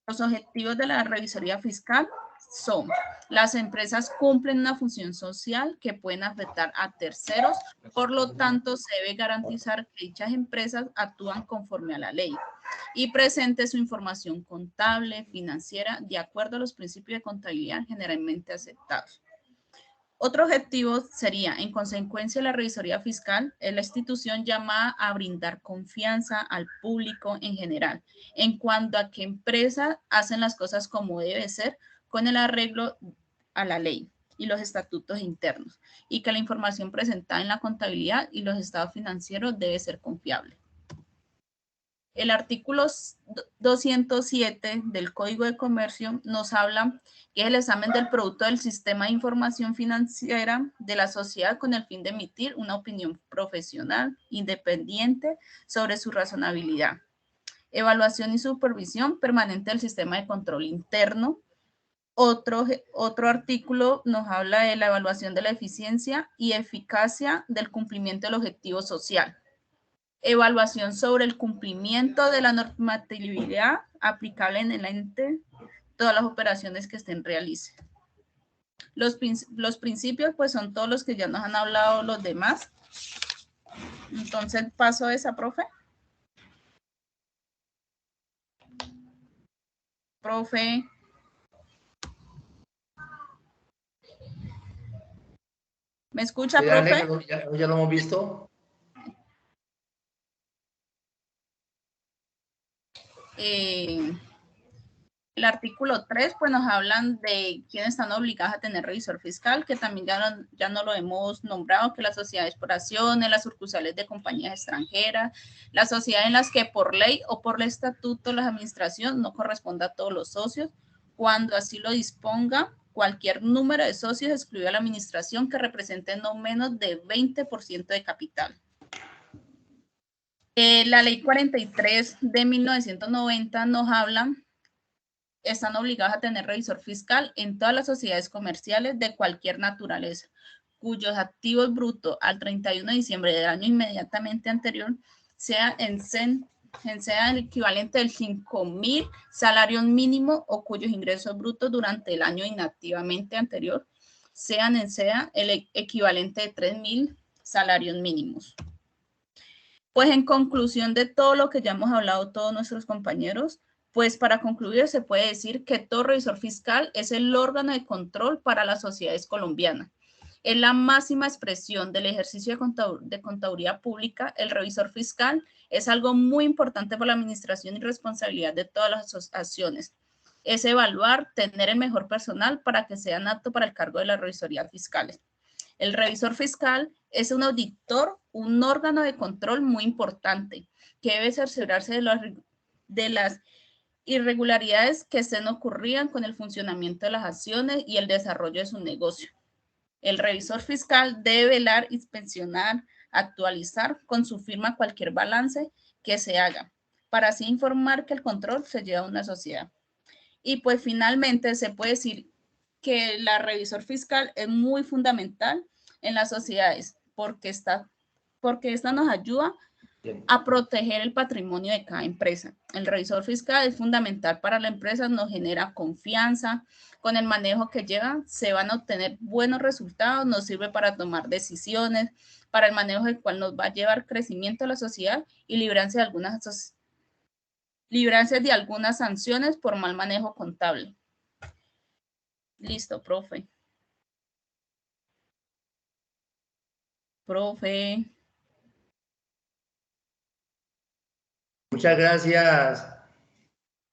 Los objetivos de la revisoría fiscal son: las empresas cumplen una función social que pueden afectar a terceros, por lo tanto se debe garantizar que dichas empresas actúan conforme a la ley y presente su información contable, financiera, de acuerdo a los principios de contabilidad generalmente aceptados. Otro objetivo sería, en consecuencia, la revisoría fiscal es la institución llamada a brindar confianza al público en general, en cuanto a que empresas hacen las cosas como debe ser, con el arreglo a la ley y los estatutos internos, y que la información presentada en la contabilidad y los estados financieros debe ser confiable. El artículo 207 del Código de Comercio nos habla que es el examen del producto del sistema de información financiera de la sociedad con el fin de emitir una opinión profesional, independiente sobre su razonabilidad. Evaluación y supervisión permanente del sistema de control interno. Otro artículo nos habla de la evaluación de la eficiencia y eficacia del cumplimiento del objetivo social. Evaluación sobre el cumplimiento de la normatividad aplicable en el ente, todas las operaciones que estén realice. Los principios pues son todos los que ya nos han hablado los demás. Entonces paso a esa, profe. Profe. ¿Me escucha, profe? Ya lo hemos visto. El artículo 3, pues nos hablan de quiénes están obligados a tener revisor fiscal, que también ya no lo hemos nombrado, que las sociedades por acciones, las sucursales de compañías extranjeras, las sociedades en las que por ley o por el estatuto la administración no corresponde a todos los socios, cuando así lo disponga cualquier número de socios, excluida la administración, que represente no menos de 20% de capital. La ley 43 de 1990 nos habla, están obligados a tener revisor fiscal en todas las sociedades comerciales de cualquier naturaleza, cuyos activos brutos al 31 de diciembre del año inmediatamente anterior sea el equivalente del 5.000 salarios mínimos o cuyos ingresos brutos durante el año inactivamente anterior sea el equivalente de 3.000 salarios mínimos. Pues en conclusión de todo lo que ya hemos hablado todos nuestros compañeros, pues para concluir se puede decir que todo revisor fiscal es el órgano de control para las sociedades colombianas. Es la máxima expresión del ejercicio de contaduría pública. El revisor fiscal es algo muy importante para la administración y responsabilidad de todas las asociaciones. Es evaluar, tener el mejor personal para que sean aptos para el cargo de la revisoría fiscales. El revisor fiscal es un auditor, un órgano de control muy importante que debe cerciorarse de las irregularidades que estén ocurriendo con el funcionamiento de las acciones y el desarrollo de su negocio. El revisor fiscal debe velar, inspeccionar, actualizar con su firma cualquier balance que se haga, para así informar que el control se lleva a una sociedad. Y pues finalmente se puede decir que la revisor fiscal es muy fundamental en las sociedades porque esta nos ayuda a proteger el patrimonio de cada empresa. El revisor fiscal es fundamental para la empresa, nos genera confianza. Con el manejo que lleva se van a obtener buenos resultados, nos sirve para tomar decisiones, para el manejo del cual nos va a llevar crecimiento a la sociedad y librarse de algunas sanciones por mal manejo contable. Listo, profe. Profe. Muchas gracias.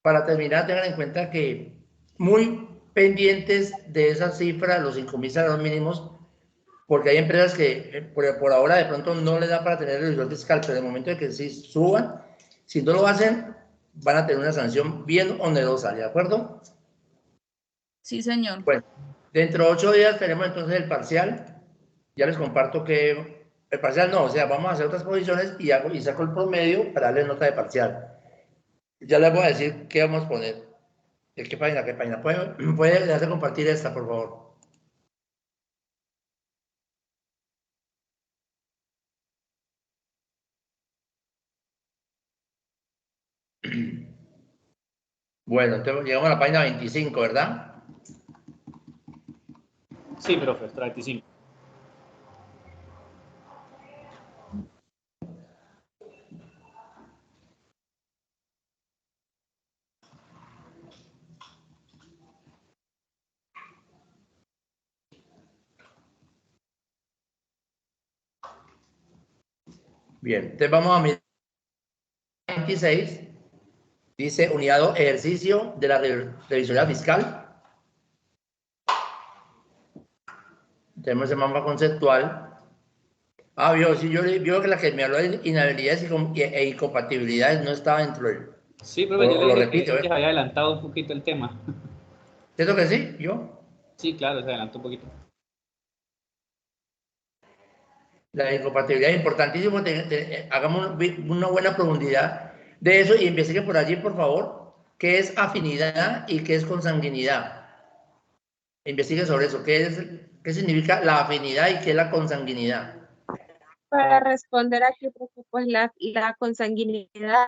Para terminar, tengan en cuenta que muy pendientes de esa cifra, los 5.000 salarios mínimos, porque hay empresas que por ahora de pronto no les da para tener el revisor fiscal, pero en el momento de que sí suban, si no lo hacen, van a tener una sanción bien onerosa, ¿de acuerdo? Sí, señor. Bueno, dentro de 8 días tenemos entonces el parcial. Ya les comparto que el parcial no, o sea, vamos a hacer otras posiciones y saco el promedio para darle nota de parcial. Ya les voy a decir qué vamos a poner. ¿De qué página? ¿Qué página? ¿Puede dejarse compartir esta, por favor? Bueno, entonces llegamos a la página 25, ¿verdad? Sí, profe, 35. Bien, entonces vamos a mirar 26. Dice unidad 2, ejercicio de la revisoría fiscal. Tenemos el mapa conceptual. Sí, vio que la que me habló de inhabilidades e incompatibilidades no estaba dentro del... Sí, profe, yo le dije repito, que había adelantado un poquito el tema. ¿Cierto que sí? ¿Yo? Sí, claro, se adelantó un poquito. La incompatibilidad es importantísimo. Hagamos una buena profundidad de eso y investigue por allí, por favor, qué es afinidad y qué es consanguinidad. Investigue sobre eso, qué significa la afinidad y qué es la consanguinidad. Para responder aquí, pues la consanguinidad.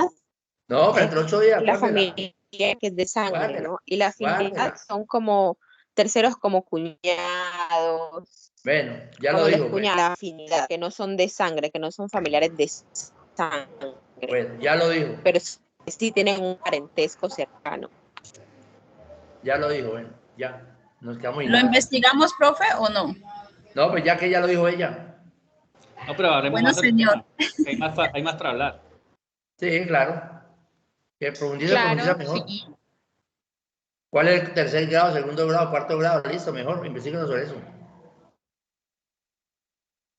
No, pero entre 8 días. La familia que es de sangre, ¿no? Y la afinidad son como terceros, como cuñados. Bueno, ya lo digo. Cuñados, la afinidad, que no son de sangre, que no son familiares de sangre. Bueno, ya lo dijo. Pero sí tienen un parentesco cercano. Ya lo dijo, bueno, ya. Nos quedamos ¿Lo investigamos, profe, o no? No, pues ya que ya lo dijo ella. No, pero hablemos bueno, más señor. Hay más para hablar. Sí, claro. Que profundiza mejor. Sí. ¿Cuál es el tercer grado, segundo grado, cuarto grado? Listo, mejor, investíguenos sobre eso.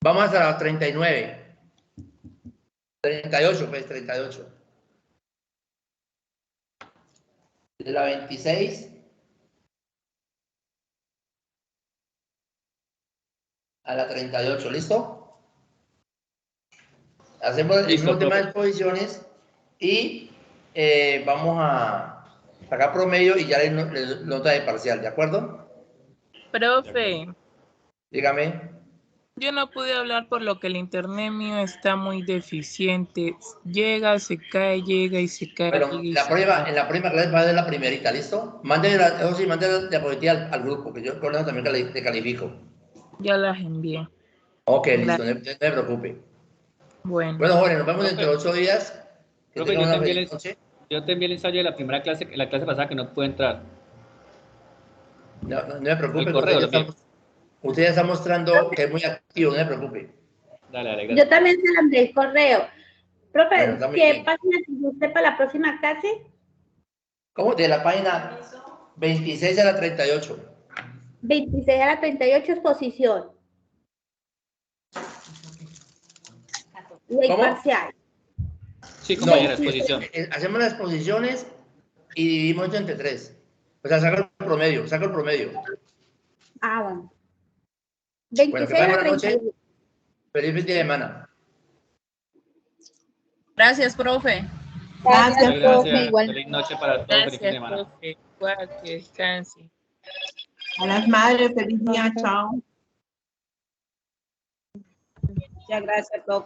Vamos hasta la 39. 38, pues, 38. La 26 a la 38, ¿listo? Hacemos el mismo tema de exposiciones y vamos a sacar promedio y ya le nota de parcial, ¿de acuerdo? Profe, Dígame. yo no pude hablar por lo que el internet mío está muy deficiente. Llega, se cae, llega y se cae. Bueno, llega y se cae. en la próxima clase va a ser la primerita, ¿listo? Mándenle la diapositiva al grupo, que yo con eso también te califico. Ya las envié. Ok, listo, no se preocupe. Bueno. Bueno, jóvenes, nos vemos dentro de 8 días. Que Profe, tengan una feliz noche. yo te envié el ensayo de la primera clase, la clase pasada que no pude entrar. No me preocupe, El correo, usted ya está mostrando que es muy activo, no me preocupe. Dale, gracias. Yo también se la envié el correo. Profe, Bueno, está muy ¿qué bien. página sigue usted para la próxima clase? ¿Cómo? De la página 26 a la 38. 26 a la 38 exposición. Ley ¿Cómo? parcial. Sí, compañera, exposición. Hacemos las exposiciones y dividimos esto entre 3. O sea, saca el promedio. Ah, bueno. Bueno, 26 que pasen a buena noche. 38. Feliz fin de semana. Gracias, profe. Gracias, profe. Igual. Feliz noche para todos. Feliz fin de semana. Profe. Igual, que descanse. A las madres, feliz día, chao. Muchas gracias, profe.